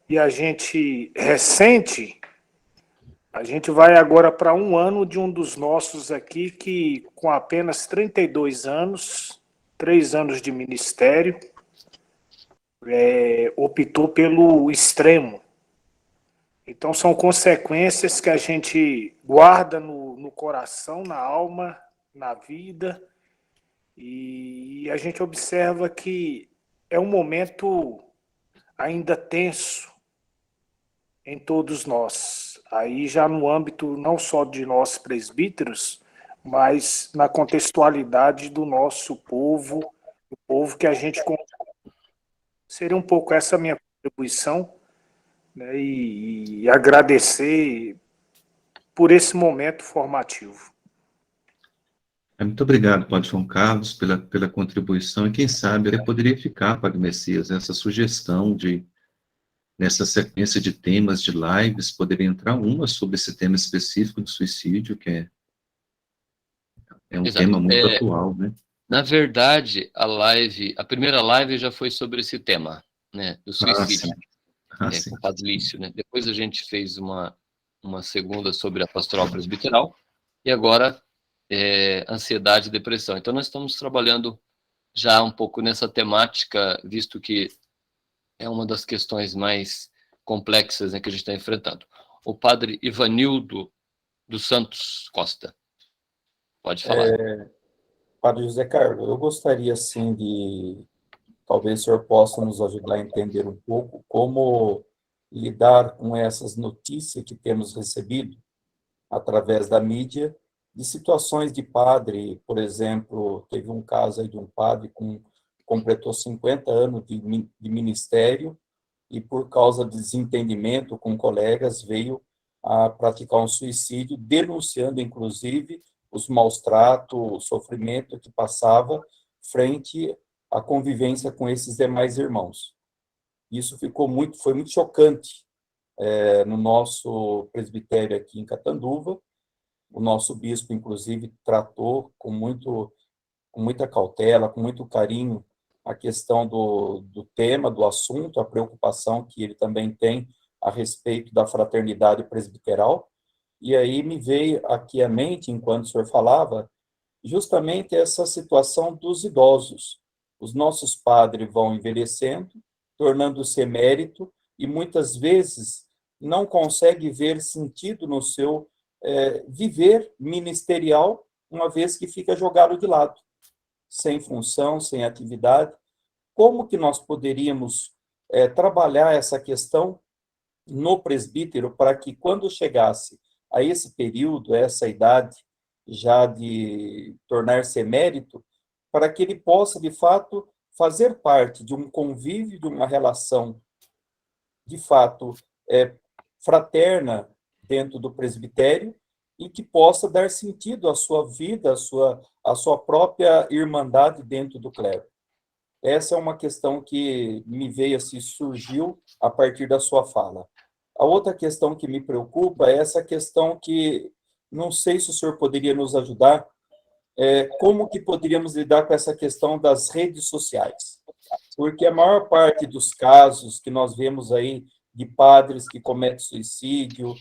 e a gente ressente. A gente vai agora para um ano de um dos nossos aqui que, com apenas 32 anos, 3 anos de ministério, optou pelo extremo. Então, são consequências que a gente guarda no coração, na alma, na vida, e a gente observa que é um momento ainda tenso em todos nós. Aí já no âmbito não só de nós presbíteros, mas na contextualidade do nosso povo, o povo que a gente... Seria um pouco essa a minha contribuição, né, e agradecer por esse momento formativo. Muito obrigado, Padre João Carlos, pela contribuição, e quem sabe ele poderia ficar, Padre Messias, essa sugestão nessa sequência de temas, de lives, poderia entrar uma sobre esse tema específico do suicídio, que é um Exato. tema muito atual, né? Na verdade, a primeira live já foi sobre esse tema, né, do suicídio, sim. com o Padre Lício, né? Depois a gente fez uma segunda sobre a pastoral presbiteral, e agora ansiedade e depressão. Então, nós estamos trabalhando já um pouco nessa temática, visto que é uma das questões mais complexas, né, que a gente está enfrentando. O Padre Ivanildo dos Santos Costa, pode falar. Padre José Carlos, eu gostaria, sim, de... Talvez o senhor possa nos ajudar a entender um pouco como lidar com essas notícias que temos recebido através da mídia, de situações de padre. Por exemplo, teve um caso aí de um padre que completou 50 anos de ministério e, por causa de desentendimento com colegas, veio a praticar um suicídio, denunciando, inclusive, os maus-tratos, o sofrimento que passava frente à convivência com esses demais irmãos. Isso foi muito chocante no nosso presbitério aqui em Catanduva. O nosso bispo, inclusive, tratou com muita cautela, com muito carinho, a questão do tema, do assunto, a preocupação que ele também tem a respeito da fraternidade presbiteral. E aí me veio aqui à mente, enquanto o senhor falava, justamente essa situação dos idosos. Os nossos padres vão envelhecendo, tornando-se emérito, e muitas vezes não consegue ver sentido no seu viver ministerial, uma vez que fica jogado de lado, sem função, sem atividade. Como que nós poderíamos trabalhar essa questão no presbítero para que, quando chegasse a esse período, a essa idade já de tornar-se emérito, para que ele possa, de fato, fazer parte de um convívio, de uma relação, de fato, fraterna dentro do presbitério, e que possa dar sentido à sua vida, à sua própria irmandade dentro do clero. Essa é uma questão que me veio, assim, surgiu a partir da sua fala. A outra questão que me preocupa é essa questão que, não sei se o senhor poderia nos ajudar, como que poderíamos lidar com essa questão das redes sociais? Porque a maior parte dos casos que nós vemos aí de padres que cometem suicídio,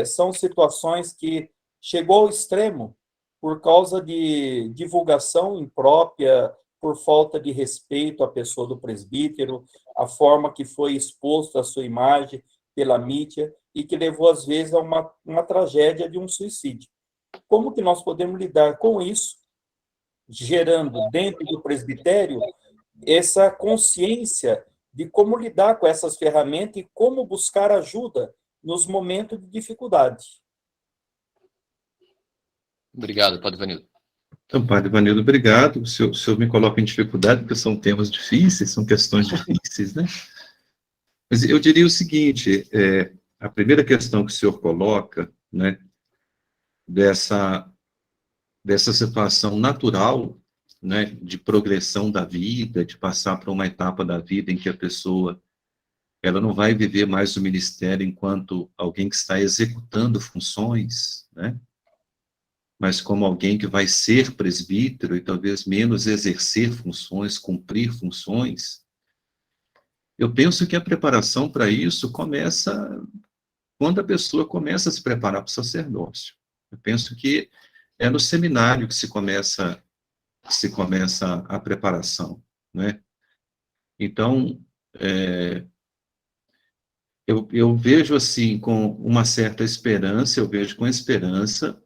são situações que chegou ao extremo por causa de divulgação imprópria, por falta de respeito à pessoa do presbítero, a forma que foi exposta a sua imagem pela mídia, e que levou, às vezes, a uma tragédia de um suicídio. Como que nós podemos lidar com isso, gerando dentro do presbitério essa consciência de como lidar com essas ferramentas e como buscar ajuda nos momentos de dificuldade? Obrigado, Padre Ivanildo. Então, Padre Ivanildo, obrigado. O senhor me coloca em dificuldade, porque são temas difíceis, são questões difíceis, né? Mas eu diria o seguinte, a primeira questão que o senhor coloca, né, dessa situação natural, né, de progressão da vida, de passar por uma etapa da vida em que a pessoa ela não vai viver mais o ministério enquanto alguém que está executando funções, né? mas como alguém que vai ser presbítero e talvez menos exercer funções, cumprir funções, eu penso que a preparação para isso começa quando a pessoa começa a se preparar para o sacerdócio. Eu penso que é no seminário que se começa a preparação, né? Então, eu vejo assim com uma certa esperança, eu vejo com esperança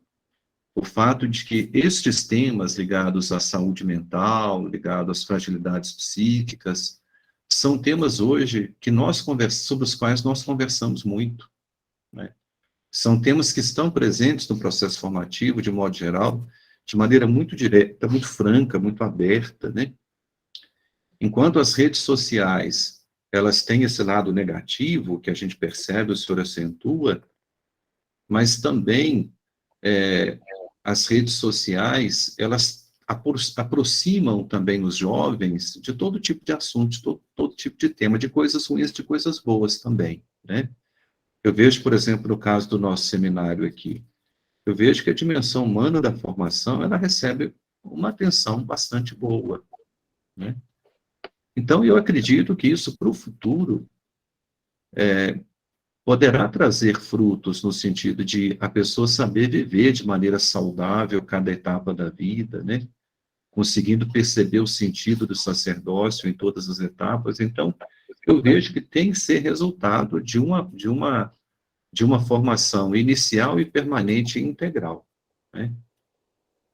o fato de que estes temas ligados à saúde mental, ligados às fragilidades psíquicas, são temas hoje que sobre os quais nós conversamos muito, né? São temas que estão presentes no processo formativo, de modo geral, de maneira muito direta, muito franca, muito aberta, né? Enquanto as redes sociais, elas têm esse lado negativo, que a gente percebe, o senhor acentua, mas também as redes sociais, elas aproximam também os jovens de todo tipo de assunto, de todo tipo de tema, de coisas ruins, de coisas boas também, né? Eu vejo, por exemplo, no caso do nosso seminário aqui, eu vejo que a dimensão humana da formação, ela recebe uma atenção bastante boa, né? Então, eu acredito que isso, para o futuro, poderá trazer frutos no sentido de a pessoa saber viver de maneira saudável cada etapa da vida, né? Conseguindo perceber o sentido do sacerdócio em todas as etapas. Então, eu vejo que tem que ser resultado de uma formação inicial e permanente e integral, né?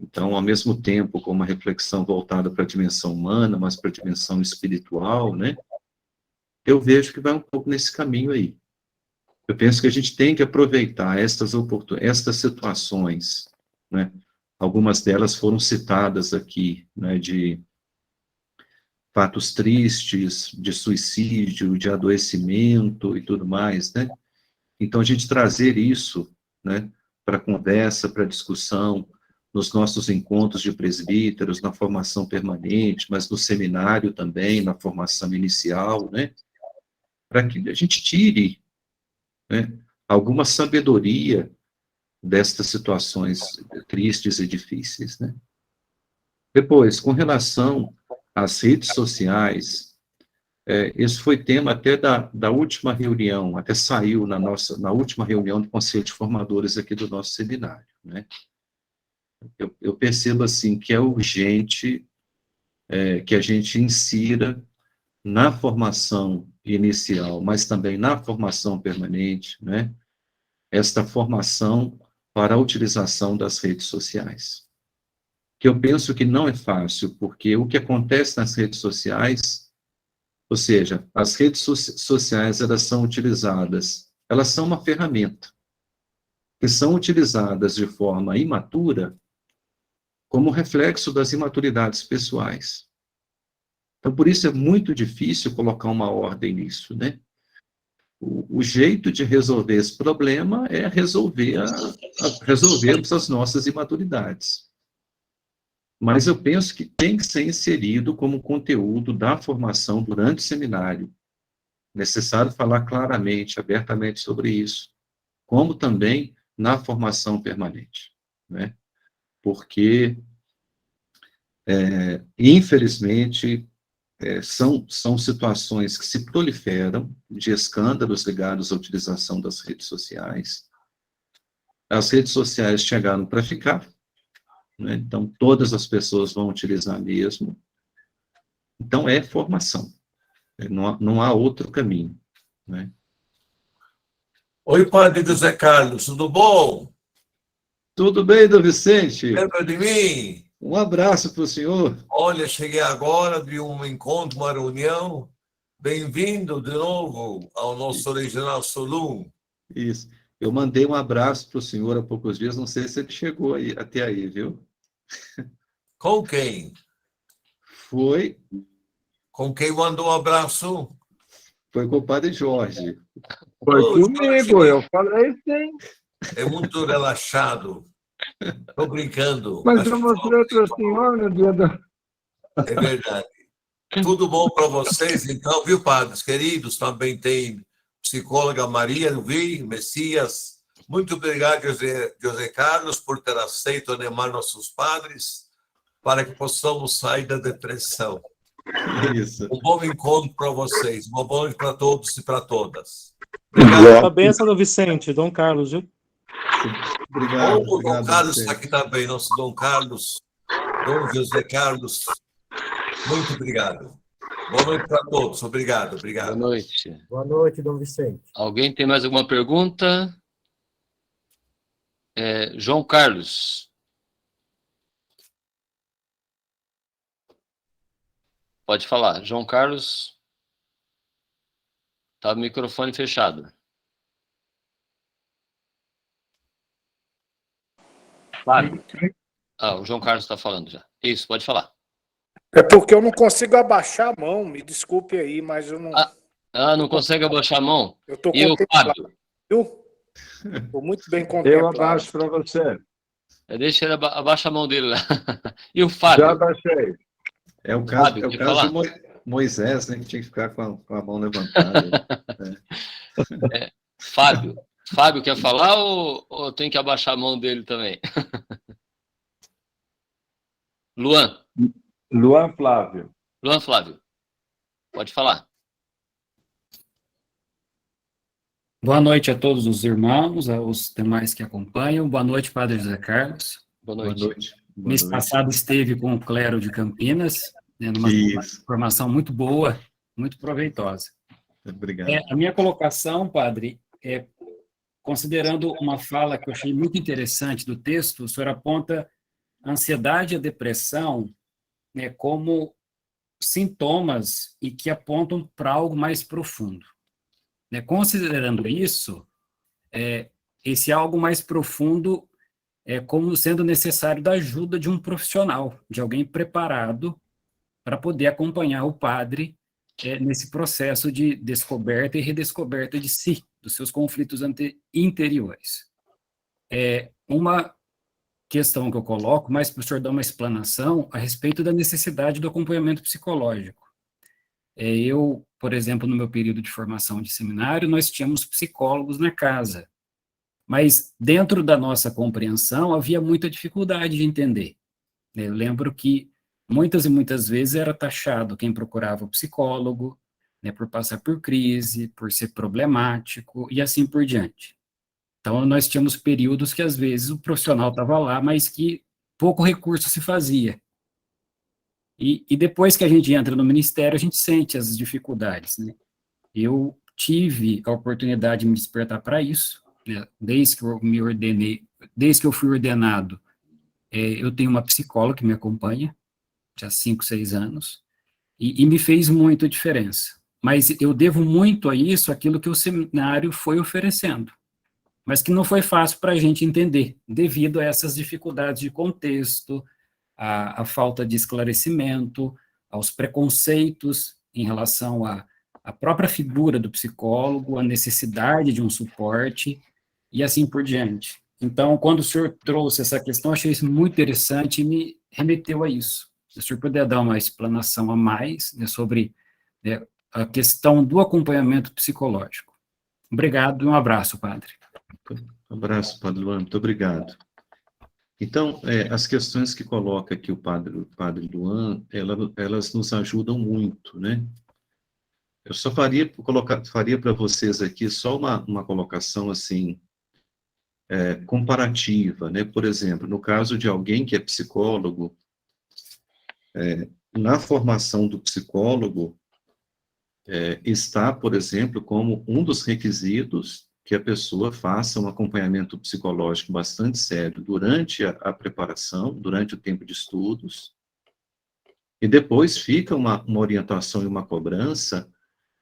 Então, ao mesmo tempo, com uma reflexão voltada para a dimensão humana, mas para a dimensão espiritual, né? Eu vejo que vai um pouco nesse caminho aí. Eu penso que a gente tem que aproveitar estas situações, né? Algumas delas foram citadas aqui, né? De fatos tristes, de suicídio, de adoecimento e tudo mais, né? Então, a gente trazer isso, né, para a conversa, para a discussão, nos nossos encontros de presbíteros, na formação permanente, mas no seminário também, na formação inicial, né, para que a gente tire, né, alguma sabedoria destas situações tristes e difíceis, né. Depois, com relação às redes sociais, esse foi tema até da última reunião, até saiu na última reunião do Conselho de Formadores aqui do nosso seminário, né? Eu percebo, assim, que é urgente que a gente insira na formação inicial, mas também na formação permanente, né? Esta formação para a utilização das redes sociais. Que eu penso que não é fácil, porque o que acontece nas redes sociais, ou seja, as redes sociais, elas são utilizadas, elas são uma ferramenta, que são utilizadas de forma imatura, como reflexo das imaturidades pessoais. Então, por isso é muito difícil colocar uma ordem nisso, né? O jeito de resolver esse problema é resolvermos as nossas imaturidades. Mas eu penso que tem que ser inserido como conteúdo da formação durante o seminário. Necessário falar claramente, abertamente sobre isso, como também na formação permanente, né? Porque, infelizmente, são situações que se proliferam de escândalos ligados à utilização das redes sociais. As redes sociais chegaram para ficar, né? Então, todas as pessoas vão utilizar mesmo. Então, é formação. Não há outro caminho, né? Oi, Padre José Carlos, tudo bom? Tudo bem, Dom Vicente? Lembra de mim? Um abraço para o senhor. Olha, cheguei agora de um encontro, uma reunião. Bem-vindo de novo ao nosso Regional Solum. Isso. Eu mandei um abraço para o senhor há poucos dias, não sei se ele chegou até aí, viu? Com quem? Foi Com quem mandou um abraço? com o padre Jorge. Foi comigo, eu falei sim. É muito relaxado. Estou brincando. Mas eu mostrei para o senhor no dia da... É verdade. Tudo bom para vocês, então, viu, padres queridos? Também tem psicóloga Maria, eu vi, Messias, Muito obrigado, José Carlos, por ter aceito animar nossos padres para que possamos sair da depressão. Isso. Um bom encontro para vocês. Uma boa noite para todos e para todas. A benção do Vicente, Dom Carlos, viu? Obrigado. O Dom Carlos está aqui também, nosso Dom Carlos, Dom José Carlos. Muito obrigado. Boa noite para todos. Obrigado, obrigado. Boa noite. Boa noite, Dom Vicente. Alguém tem mais alguma pergunta? João Carlos. Pode falar. João Carlos. Está o microfone fechado. Fábio. O João Carlos está falando já. Isso, pode falar. É porque eu não consigo abaixar a mão, me desculpe aí, mas eu não... Não consegue abaixar a mão? Eu estou Fábio? Estou muito bem contemplado. Eu abaixo para você. Deixa ele abaixar a mão dele lá. E o Fábio? Já abaixei. É o caso, Fábio, de Moisés, né, que tinha que ficar com a mão levantada. Fábio quer falar ou tem que abaixar a mão dele também? Luan Flávio. Luan Flávio, pode falar. Boa noite a todos os irmãos, aos demais que acompanham. Boa noite, Padre José Carlos. Boa noite. Mês passado esteve com o clero de Campinas, né, numa formação muito boa, muito proveitosa. Obrigado. A minha colocação, Padre, considerando uma fala que eu achei muito interessante do texto, o senhor aponta a ansiedade e a depressão, né, como sintomas e que apontam para algo mais profundo. Né, considerando isso, esse algo mais profundo é como sendo necessário da ajuda de um profissional, de alguém preparado para poder acompanhar o padre nesse processo de descoberta e redescoberta de si, dos seus conflitos interiores. Uma questão que eu coloco, mas para o senhor dar uma explanação a respeito da necessidade do acompanhamento psicológico. Eu, por exemplo, no meu período de formação de seminário, nós tínhamos psicólogos na casa, mas dentro da nossa compreensão havia muita dificuldade de entender. Eu lembro que muitas e muitas vezes era taxado quem procurava o psicólogo, né, por passar por crise, por ser problemático e assim por diante. Então, nós tínhamos períodos que, às vezes, o profissional estava lá, mas que pouco recurso se fazia. E depois que a gente entra no ministério, a gente sente as dificuldades, né? Eu tive a oportunidade de me despertar para isso, né? Desde que eu fui ordenado, eu tenho uma psicóloga que me acompanha, já há 5, 6 anos, e me fez muita diferença. Mas eu devo muito a isso, aquilo que o seminário foi oferecendo, mas que não foi fácil para a gente entender, devido a essas dificuldades de contexto, a falta de esclarecimento, aos preconceitos em relação à própria figura do psicólogo, a necessidade de um suporte, e assim por diante. Então, quando o senhor trouxe essa questão, achei isso muito interessante e me remeteu a isso. Se o senhor puder dar uma explanação a mais, né, sobre a questão do acompanhamento psicológico. Obrigado e um abraço, padre. Um abraço, Padre Luan, muito obrigado. Então, as questões que coloca aqui o padre Luan, elas nos ajudam muito, né? Eu só faria para vocês aqui só uma colocação, assim, comparativa, né? Por exemplo, no caso de alguém que é psicólogo, na formação do psicólogo, está, por exemplo, como um dos requisitos que a pessoa faça um acompanhamento psicológico bastante sério durante a preparação, durante o tempo de estudos, e depois fica uma orientação e uma cobrança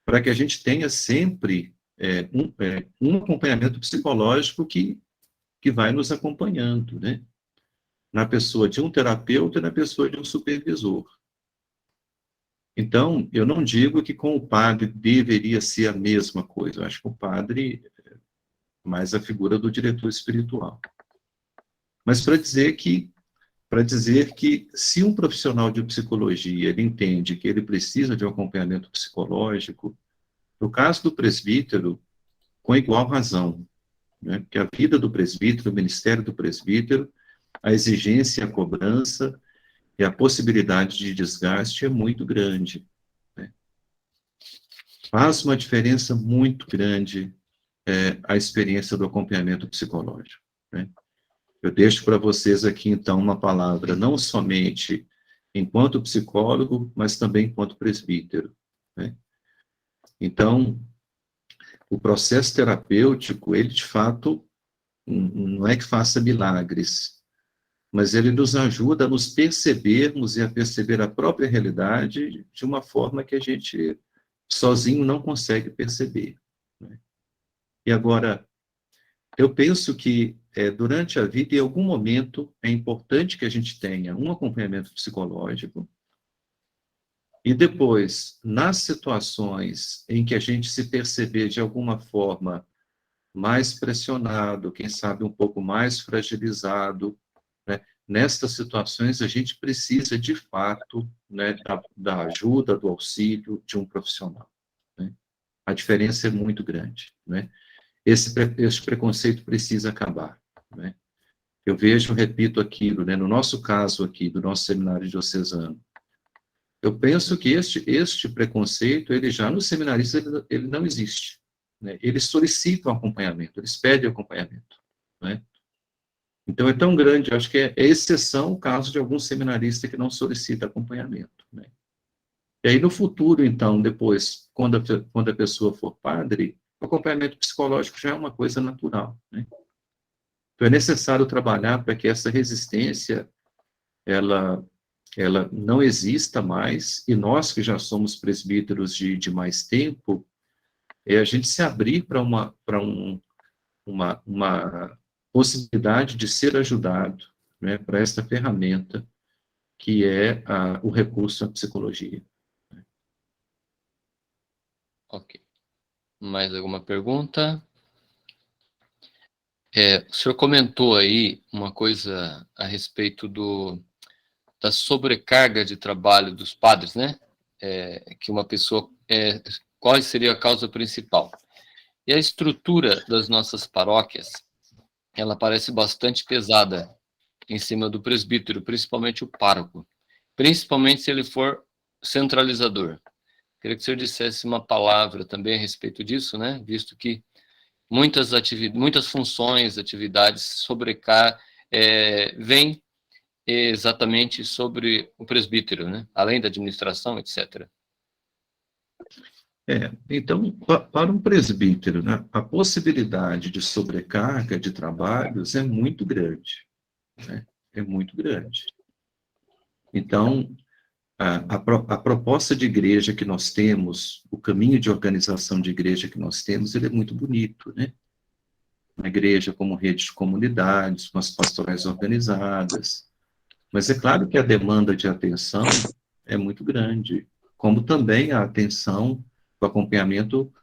para que a gente tenha sempre um acompanhamento psicológico que vai nos acompanhando, né? Na pessoa de um terapeuta e na pessoa de um supervisor. Então, eu não digo que com o padre deveria ser a mesma coisa, eu acho que o padre mais a figura do diretor espiritual. Mas para dizer que se um profissional de psicologia ele entende que ele precisa de um acompanhamento psicológico, no caso do presbítero, com igual razão, né? Porque a vida do presbítero, o ministério do presbítero, a exigência, a cobrança e a possibilidade de desgaste é muito grande, né? Faz uma diferença muito grande a experiência do acompanhamento psicológico, né? Eu deixo para vocês aqui, então, uma palavra, não somente enquanto psicólogo, mas também enquanto presbítero, né? Então, o processo terapêutico, ele, de fato, não é que faça milagres, mas ele nos ajuda a nos percebermos e a perceber a própria realidade de uma forma que a gente sozinho não consegue perceber, né? E agora, eu penso que durante a vida, em algum momento, é importante que a gente tenha um acompanhamento psicológico e depois, nas situações em que a gente se perceber de alguma forma mais pressionado, quem sabe um pouco mais fragilizado, né? Nestas situações, a gente precisa, de fato, né, da ajuda, do auxílio de um profissional, né? A diferença é muito grande, né? Esse preconceito precisa acabar, né? Eu vejo, repito aquilo, né, no nosso caso aqui, do nosso seminário diocesano, eu penso que este preconceito, ele já no seminarista, ele não existe, né? Eles solicitam acompanhamento, eles pedem acompanhamento, né? Então, é tão grande, eu acho que é exceção o caso de algum seminarista que não solicita acompanhamento, né? E aí, no futuro, então, depois, quando a pessoa for padre, o acompanhamento psicológico já é uma coisa natural, né? Então, é necessário trabalhar para que essa resistência, ela não exista mais, e nós que já somos presbíteros de mais tempo, a gente se abrir para uma possibilidade de ser ajudado, né, para esta ferramenta que é o recurso à psicologia. Ok. Mais alguma pergunta? O senhor comentou aí uma coisa a respeito da sobrecarga de trabalho dos padres, né? Que uma pessoa... qual seria a causa principal? E a estrutura das nossas paróquias, ela parece bastante pesada em cima do presbítero, principalmente o pároco, principalmente se ele for centralizador. Queria que o senhor dissesse uma palavra também a respeito disso, né? Visto que muitas funções, atividades vêm exatamente sobre o presbítero, né? Além da administração, etc. Então, para um presbítero, né, a possibilidade de sobrecarga de trabalhos é muito grande, né? É muito grande. Então, a proposta de igreja que nós temos, o caminho de organização de igreja que nós temos, ele é muito bonito, né? Uma igreja como rede de comunidades, com as pastorais organizadas, mas é claro que a demanda de atenção é muito grande, como também a atenção, o acompanhamento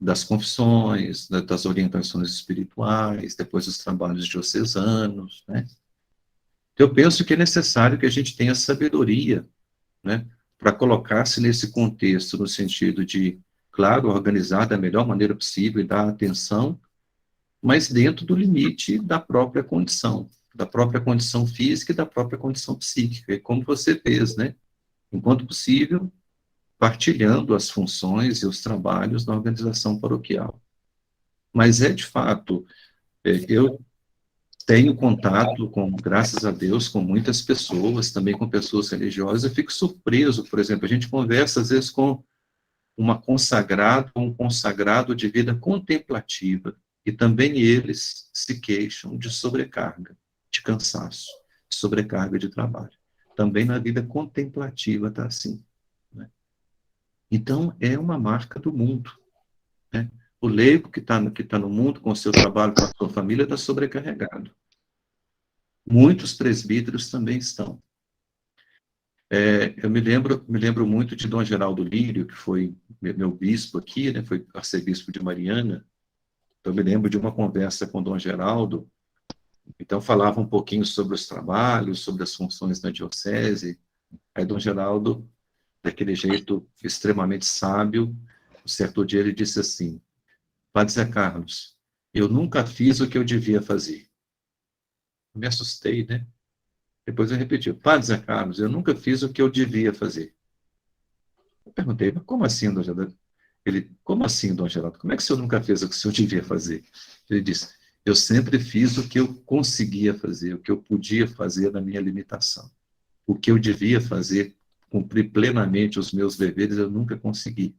das confissões, das orientações espirituais, depois dos trabalhos diocesanos, né? Eu penso que é necessário que a gente tenha sabedoria, né, para colocar-se nesse contexto, no sentido de, claro, organizar da melhor maneira possível e dar atenção, mas dentro do limite da própria condição física e da própria condição psíquica, e como você fez, né, enquanto possível, partilhando as funções e os trabalhos na organização paroquial. Mas de fato, eu tenho contato, graças a Deus, com muitas pessoas, também com pessoas religiosas, eu fico surpreso, por exemplo, a gente conversa às vezes com um consagrado de vida contemplativa, e também eles se queixam de sobrecarga, de cansaço, de sobrecarga de trabalho. Também na vida contemplativa está assim, né? Então, é uma marca do mundo, né? O leigo que tá no mundo, com o seu trabalho, com a sua família, está sobrecarregado. Muitos presbíteros também estão. Eu me lembro muito de Dom Geraldo Lírio, que foi meu bispo aqui, né, foi arcebispo de Mariana. Então, eu me lembro de uma conversa com Dom Geraldo. Então, falava um pouquinho sobre os trabalhos, sobre as funções da diocese. Aí, Dom Geraldo, daquele jeito extremamente sábio, um certo dia ele disse assim: Padre Zé Carlos, eu nunca fiz o que eu devia fazer. Eu me assustei, né? Depois eu repeti, Padre Zé Carlos, eu nunca fiz o que eu devia fazer. Eu perguntei, mas como assim, Dom Geraldo? Ele, como assim, Dom Geraldo? Como é que o senhor nunca fez o que o senhor devia fazer? Ele disse, eu sempre fiz o que eu conseguia fazer, o que eu podia fazer na minha limitação. O que eu devia fazer, cumprir plenamente os meus deveres, eu nunca consegui.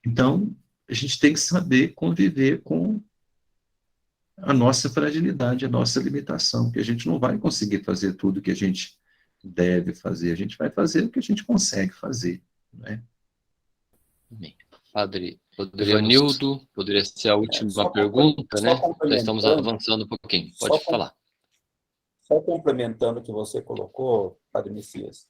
Então, a gente tem que saber conviver com a nossa fragilidade, a nossa limitação, que a gente não vai conseguir fazer tudo o que a gente deve fazer, a gente vai fazer o que a gente consegue fazer, né? Bem, Padre Ivanildo, poderia ser a última pergunta, né? Já estamos avançando um pouquinho, pode falar. Só complementando o que você colocou, Padre Messias,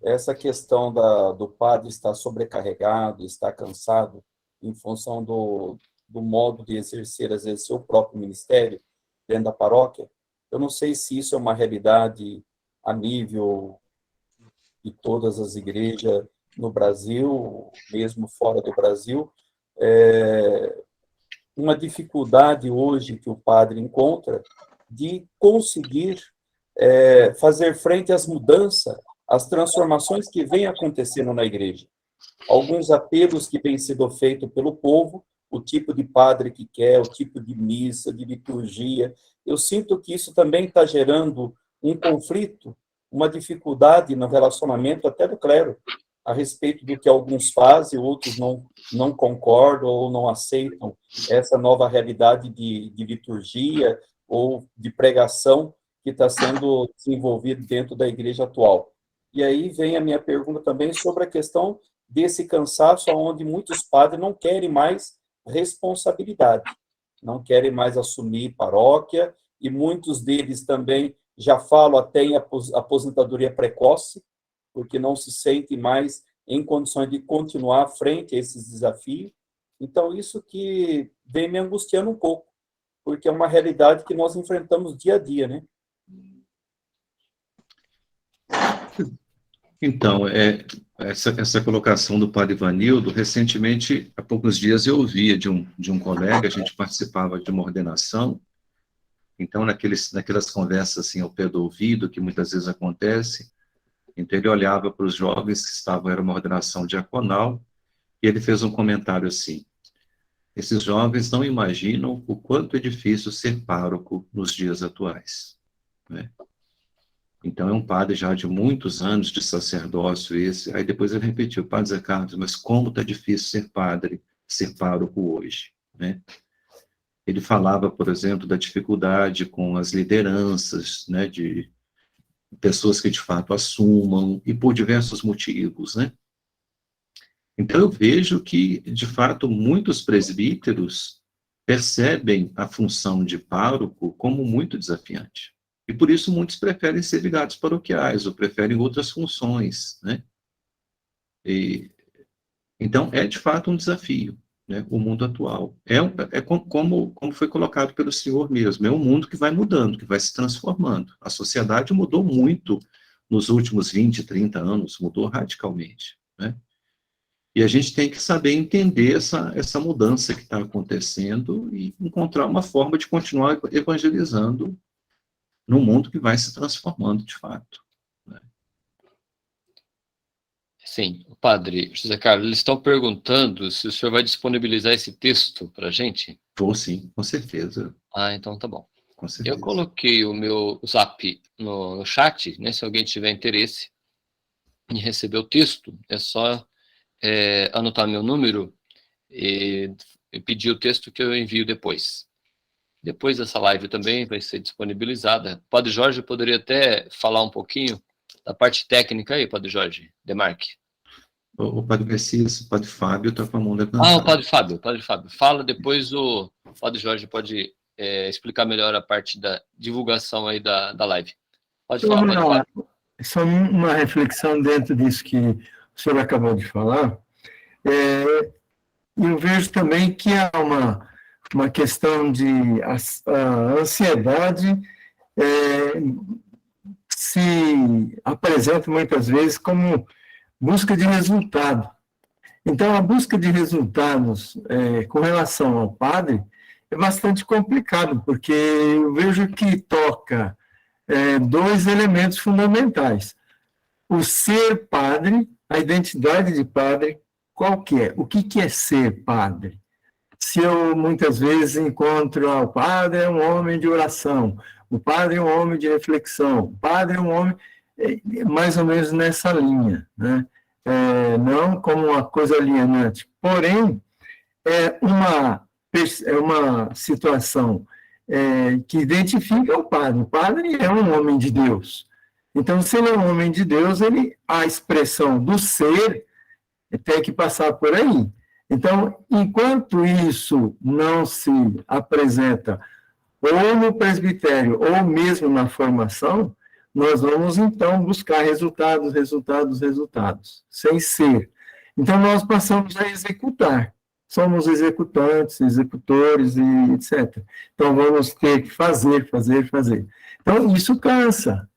essa questão do padre estar sobrecarregado, estar cansado, em função do modo de exercer, às vezes, seu próprio ministério dentro da paróquia, eu não sei se isso é uma realidade a nível de todas as igrejas no Brasil, mesmo fora do Brasil, uma dificuldade hoje que o padre encontra de conseguir fazer frente às mudanças, às transformações que vêm acontecendo na igreja. Alguns apelos que vêm sendo feitos pelo povo, o tipo de padre que quer, o tipo de missa, de liturgia. Eu sinto que isso também está gerando um conflito, uma dificuldade no relacionamento até do clero, a respeito do que alguns fazem, outros não concordam ou não aceitam essa nova realidade de liturgia ou de pregação que está sendo desenvolvida dentro da igreja atual. E aí vem a minha pergunta também sobre a questão desse cansaço, onde muitos padres não querem mais responsabilidade, não querem mais assumir paróquia, e muitos deles também já falam até em aposentadoria precoce, porque não se sentem mais em condições de continuar à frente a esses desafios. Então, isso que vem me angustiando um pouco, porque é uma realidade que nós enfrentamos dia a dia, né? Então, essa colocação do Padre Ivanildo, recentemente, há poucos dias, eu ouvia de um colega, a gente participava de uma ordenação, então, naquelas conversas assim, ao pé do ouvido, que muitas vezes acontece, então ele olhava para os jovens que estavam, era uma ordenação diaconal, e ele fez um comentário assim, esses jovens não imaginam o quanto é difícil ser pároco nos dias atuais, né? Então, é um padre já de muitos anos de sacerdócio esse. Aí depois ele repetiu, Padre Zé Carlos, mas como está difícil ser padre, ser pároco hoje, né? Ele falava, por exemplo, da dificuldade com as lideranças, né, de pessoas que de fato assumam, e por diversos motivos, né? Então, eu vejo que, de fato, muitos presbíteros percebem a função de pároco como muito desafiante. E por isso muitos preferem ser vigários paroquiais, ou preferem outras funções, né? Então, é de fato um desafio, né? O mundo atual. Como foi colocado pelo senhor mesmo, é um mundo que vai mudando, que vai se transformando. A sociedade mudou muito nos últimos 20, 30 anos, mudou radicalmente, né? E a gente tem que saber entender essa mudança que está acontecendo e encontrar uma forma de continuar evangelizando num mundo que vai se transformando, de fato, né? Sim, Padre José Carlos, eles estão perguntando se o senhor vai disponibilizar esse texto para a gente? Vou sim, com certeza. Ah, então tá bom. Com certeza. Eu coloquei o meu zap no chat, né, se alguém tiver interesse em receber o texto, é só anotar meu número e pedir o texto que eu envio depois. Depois dessa live também vai ser disponibilizada. Padre Jorge poderia até falar um pouquinho da parte técnica aí, Padre Jorge Demarque. O Padre Messias, o Padre Fábio está com a mão levantada. Ah, o Padre Fábio. Fala, depois o Padre Jorge pode explicar melhor a parte da divulgação aí da live. Pode falar, Padre Fábio. Só uma reflexão dentro disso que o senhor acabou de falar. Eu vejo também que há uma questão de ansiedade se apresenta muitas vezes como busca de resultado. Então, a busca de resultados com relação ao padre, é bastante complicado, porque eu vejo que toca dois elementos fundamentais. O ser padre, a identidade de padre, qual que é? O que é ser padre? Se eu muitas vezes encontro, o padre é um homem de oração, o padre é um homem de reflexão, o padre é um homem mais ou menos nessa linha, né? Não como uma coisa alienante, porém, é uma situação que identifica o padre. O padre é um homem de Deus. Então, se ele é um homem de Deus, a expressão do ser tem que passar por aí. Então, enquanto isso não se apresenta ou no presbitério ou mesmo na formação, nós vamos, então, buscar resultados, sem ser. Então, nós passamos a executar. Somos executantes, executores, e etc. Então, vamos ter que fazer. Então, isso cansa.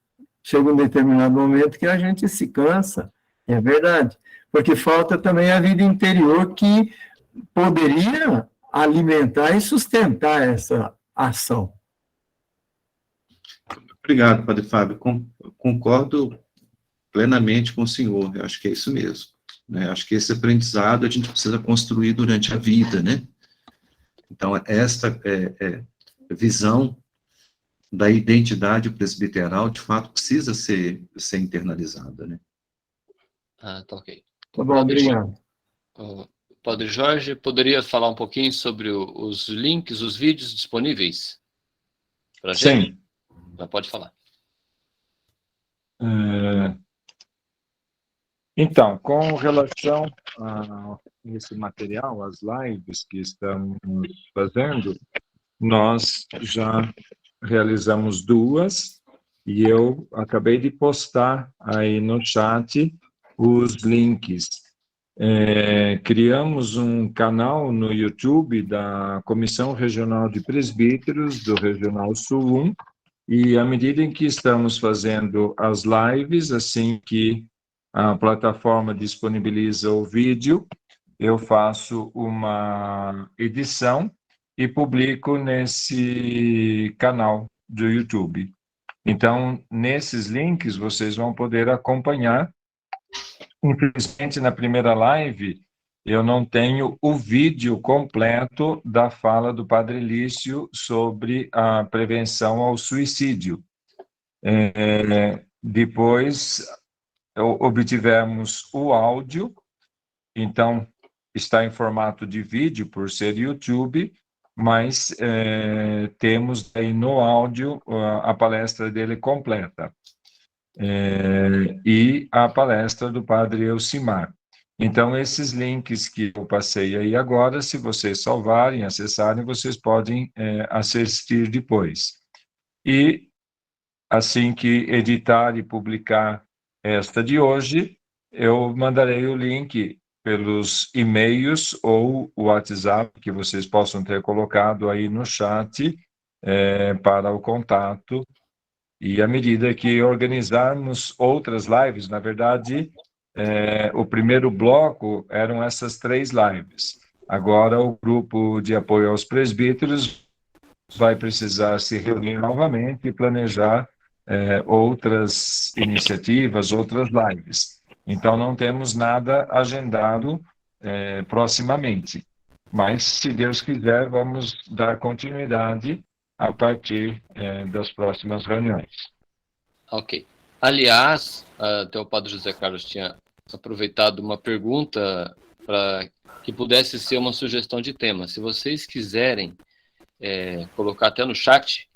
Chega um determinado momento que a gente se cansa, é verdade. Porque falta também a vida interior que poderia alimentar e sustentar essa ação. Obrigado, Padre Fábio. Concordo plenamente com o senhor. Eu acho que é isso mesmo. Né? Acho que esse aprendizado a gente precisa construir durante a vida, né? Então, esta visão da identidade presbiteral, de fato, precisa ser internalizada, né? Tá ok. Tá bom, obrigado. Padre Jorge, poderia falar um pouquinho sobre os links, os vídeos disponíveis para a gente? Sim. Já pode falar. Então, com relação a esse material, as lives que estamos fazendo, nós já realizamos 2 e eu acabei de postar aí no chat os links. Criamos um canal no YouTube da Comissão Regional de Presbíteros do Regional Sul 1 e à medida em que estamos fazendo as lives, assim que a plataforma disponibiliza o vídeo, eu faço uma edição e publico nesse canal do YouTube. Então, nesses links, vocês vão poder acompanhar. Infelizmente, na primeira live, eu não tenho o vídeo completo da fala do Padre Lício sobre a prevenção ao suicídio. Depois, obtivemos o áudio, então, está em formato de vídeo, por ser YouTube, mas temos aí no áudio a palestra dele completa. E a palestra do Padre Elcimar. Então, esses links que eu passei aí agora, se vocês salvarem, acessarem, vocês podem assistir depois. E, assim que editar e publicar esta de hoje, eu mandarei o link pelos e-mails ou o WhatsApp que vocês possam ter colocado aí no chat para o contato. E à medida que organizarmos outras lives, na verdade, o primeiro bloco eram essas 3 lives. Agora, o grupo de apoio aos presbíteros vai precisar se reunir novamente e planejar outras iniciativas, outras lives. Então, não temos nada agendado proximamente. Mas, se Deus quiser, vamos dar continuidade a partir das próximas reuniões. Ok. Aliás, até o Padre José Carlos tinha aproveitado uma pergunta para que pudesse ser uma sugestão de tema. Se vocês quiserem colocar até no chat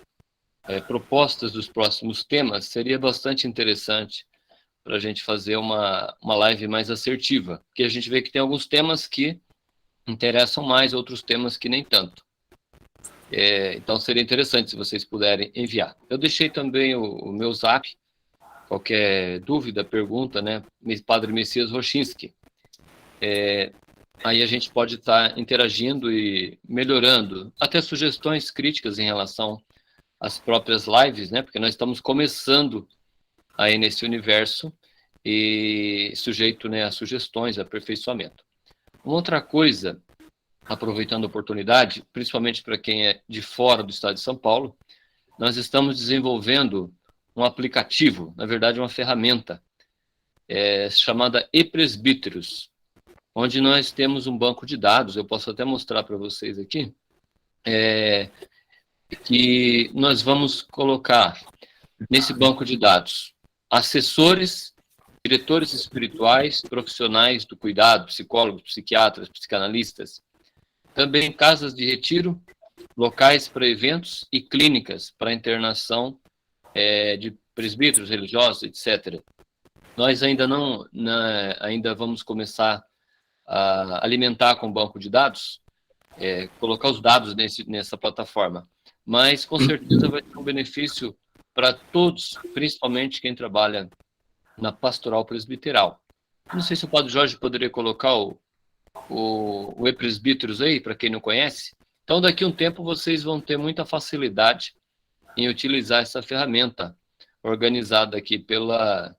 propostas dos próximos temas, seria bastante interessante para a gente fazer uma live mais assertiva, porque a gente vê que tem alguns temas que interessam mais, outros temas que nem tanto. Então, seria interessante se vocês puderem enviar. Eu deixei também o meu zap, qualquer dúvida, pergunta, né? Padre Messias Rochinski. Aí a gente pode estar interagindo e melhorando, até sugestões críticas em relação às próprias lives, né? Porque nós estamos começando aí nesse universo e sujeito, né, a sugestões, aperfeiçoamento. Uma outra coisa aproveitando a oportunidade, principalmente para quem é de fora do estado de São Paulo, nós estamos desenvolvendo um aplicativo, na verdade uma ferramenta, chamada ePresbíteros, onde nós temos um banco de dados, eu posso até mostrar para vocês aqui, que nós vamos colocar nesse banco de dados assessores, diretores espirituais, profissionais do cuidado, psicólogos, psiquiatras, psicanalistas, também casas de retiro, locais para eventos e clínicas para internação de presbíteros religiosos, etc. Nós ainda ainda vamos começar a alimentar com o banco de dados, colocar os dados nessa plataforma, mas com certeza vai ter um benefício para todos, principalmente quem trabalha na pastoral presbiteral. Não sei se o Padre Jorge poderia colocar o ePresbíteros aí, para quem não conhece. Então, daqui a um tempo, vocês vão ter muita facilidade em utilizar essa ferramenta organizada aqui pela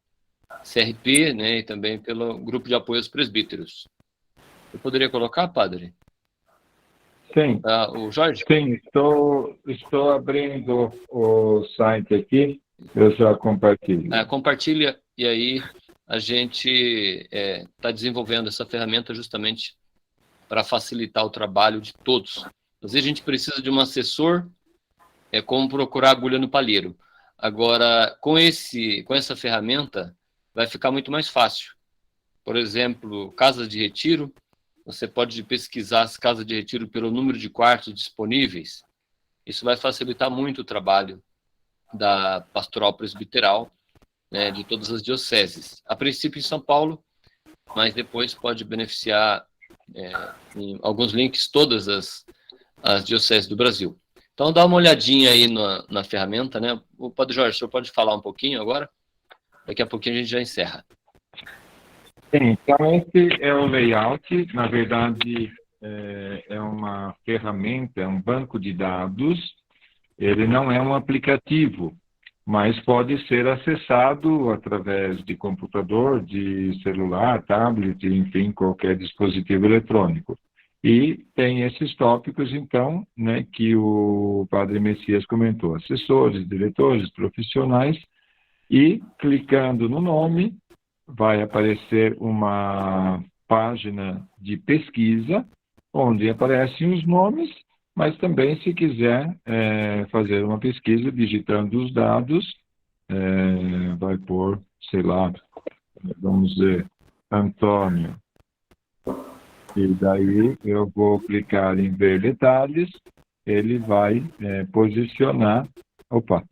CRP, né, e também pelo Grupo de Apoio aos Presbíteros. Eu poderia colocar, Padre? Sim. O Jorge? Sim, estou abrindo o site aqui, eu já compartilho. Compartilha, e aí a gente está desenvolvendo essa ferramenta justamente para facilitar o trabalho de todos. Às vezes a gente precisa de um assessor, como procurar agulha no palheiro. Agora, com essa ferramenta, vai ficar muito mais fácil. Por exemplo, casas de retiro, você pode pesquisar as casas de retiro pelo número de quartos disponíveis. Isso vai facilitar muito o trabalho da pastoral presbiteral, né, de todas as dioceses. A princípio em São Paulo, mas depois pode beneficiar em alguns links todas as dioceses do Brasil. Então, dá uma olhadinha aí na ferramenta, né? O Padre Jorge, o senhor pode falar um pouquinho agora? Daqui a pouquinho a gente já encerra. Sim, então esse é o layout, na verdade é uma ferramenta, é um banco de dados, ele não é um aplicativo, mas pode ser acessado através de computador, de celular, tablet, enfim, qualquer dispositivo eletrônico. E tem esses tópicos, então, né, que o Padre Messias comentou, assessores, diretores, profissionais, e clicando no nome, vai aparecer uma página de pesquisa, onde aparecem os nomes, mas também, se quiser fazer uma pesquisa digitando os dados, vai pôr, sei lá, vamos dizer, Antônio. E daí eu vou clicar em ver detalhes, ele vai posicionar, opa,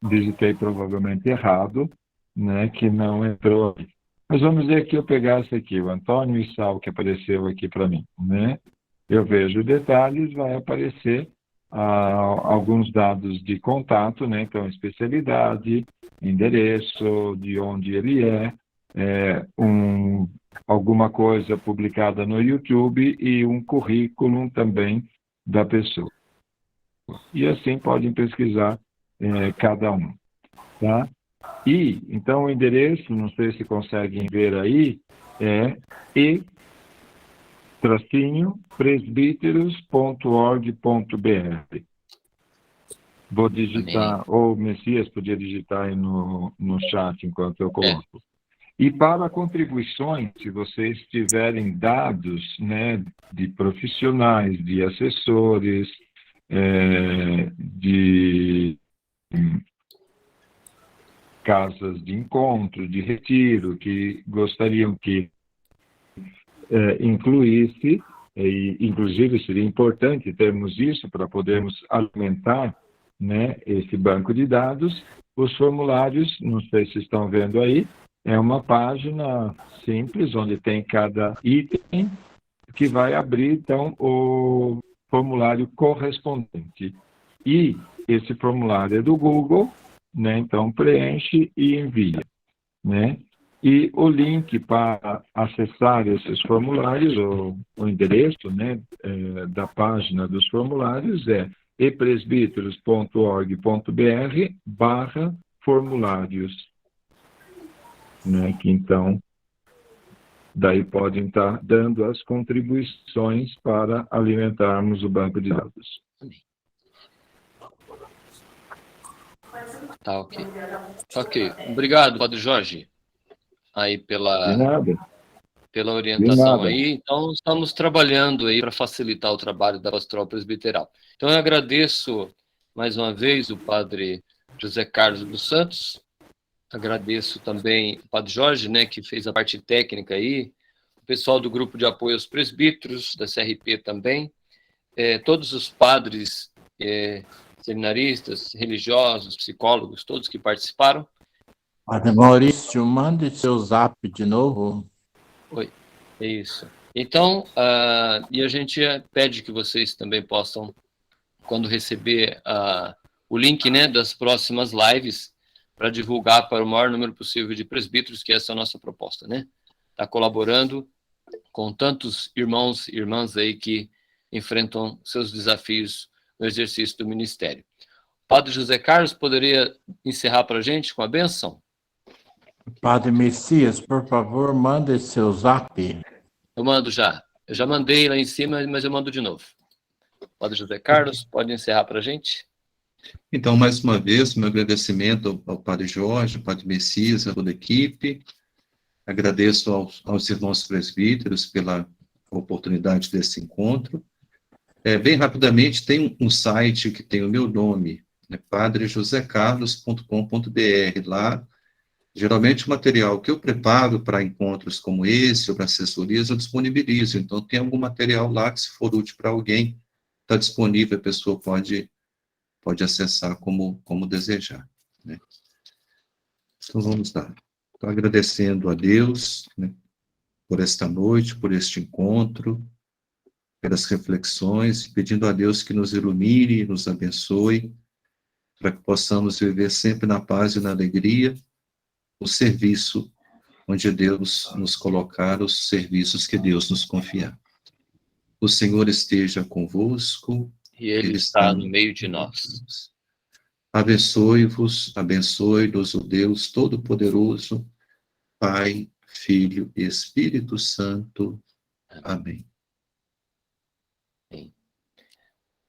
digitei provavelmente errado, né, que não entrou. Mas vamos dizer que eu pegasse aqui o Antônio Issal, que apareceu aqui para mim, né? Eu vejo detalhes, vai aparecer alguns dados de contato, né? Então, especialidade, endereço, de onde ele alguma coisa publicada no YouTube e um currículo também da pessoa. E assim podem pesquisar cada um, tá? E, então, o endereço, não sei se conseguem ver aí, é e-presbíteros.org.br. Vou digitar, ou o Messias podia digitar aí no chat enquanto eu coloco. E para contribuições, se vocês tiverem dados, né, de profissionais, de assessores, de casas de encontro, de retiro, que gostariam que incluísse, e inclusive seria importante termos isso para podermos alimentar, né, esse banco de dados. Os formulários, não sei se estão vendo aí, é uma página simples, onde tem cada item, que vai abrir, então, o formulário correspondente. E esse formulário é do Google, né? Então, preenche e envia, né? E o link para acessar esses formulários, o endereço, né, da página dos formulários é epresbíteros.org.br/formulários, né? Que então daí podem estar dando as contribuições para alimentarmos o banco de dados. Tá, ok. Ok. Obrigado, Padre Jorge, aí De pela nada. pela De orientação nada. aí. Então, estamos trabalhando aí para facilitar o trabalho da Pastoral Presbiteral. Então, eu agradeço mais uma vez o Padre José Carlos dos Santos, agradeço também o Padre Jorge, né, que fez a parte técnica aí, o pessoal do Grupo de Apoio aos Presbíteros, da CRP também, todos os padres, seminaristas, religiosos, psicólogos, todos que participaram. Padre Maurício, mande seu zap de novo. Oi, é isso. Então, e a gente pede que vocês também possam, quando receber o link, né, das próximas lives, para divulgar para o maior número possível de presbíteros, que essa é a nossa proposta, né? Está colaborando com tantos irmãos e irmãs aí que enfrentam seus desafios no exercício do ministério. Padre José Carlos, poderia encerrar para a gente com a bênção? Padre Messias, por favor, mande seu zap. Eu mando já. Eu já mandei lá em cima, mas eu mando de novo. Padre José Carlos, pode encerrar para a gente? Então, mais uma vez, meu agradecimento ao Padre Jorge, ao Padre Messias, a toda a equipe. Agradeço aos irmãos presbíteros pela oportunidade desse encontro. Bem rapidamente, tem um site que tem o meu nome, padrejosecarlos.com.br. Lá, geralmente, o material que eu preparo para encontros como esse, ou para assessorias, eu disponibilizo. Então, tem algum material lá que, se for útil para alguém, está disponível, a pessoa pode acessar como desejar, né? Então, vamos lá. Estou agradecendo a Deus, né, por esta noite, por este encontro, pelas reflexões, pedindo a Deus que nos ilumine, nos abençoe, para que possamos viver sempre na paz e na alegria, o serviço onde Deus nos colocar, os serviços que Deus nos confiar. O Senhor esteja convosco. E Ele está no meio de nós. Abençoe-vos, abençoe-nos o Deus Todo-Poderoso, Pai, Filho e Espírito Santo. Amém.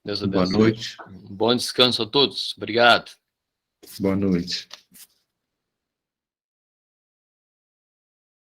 Deus abençoe. Boa noite. Bom descanso a todos. Obrigado. Boa noite.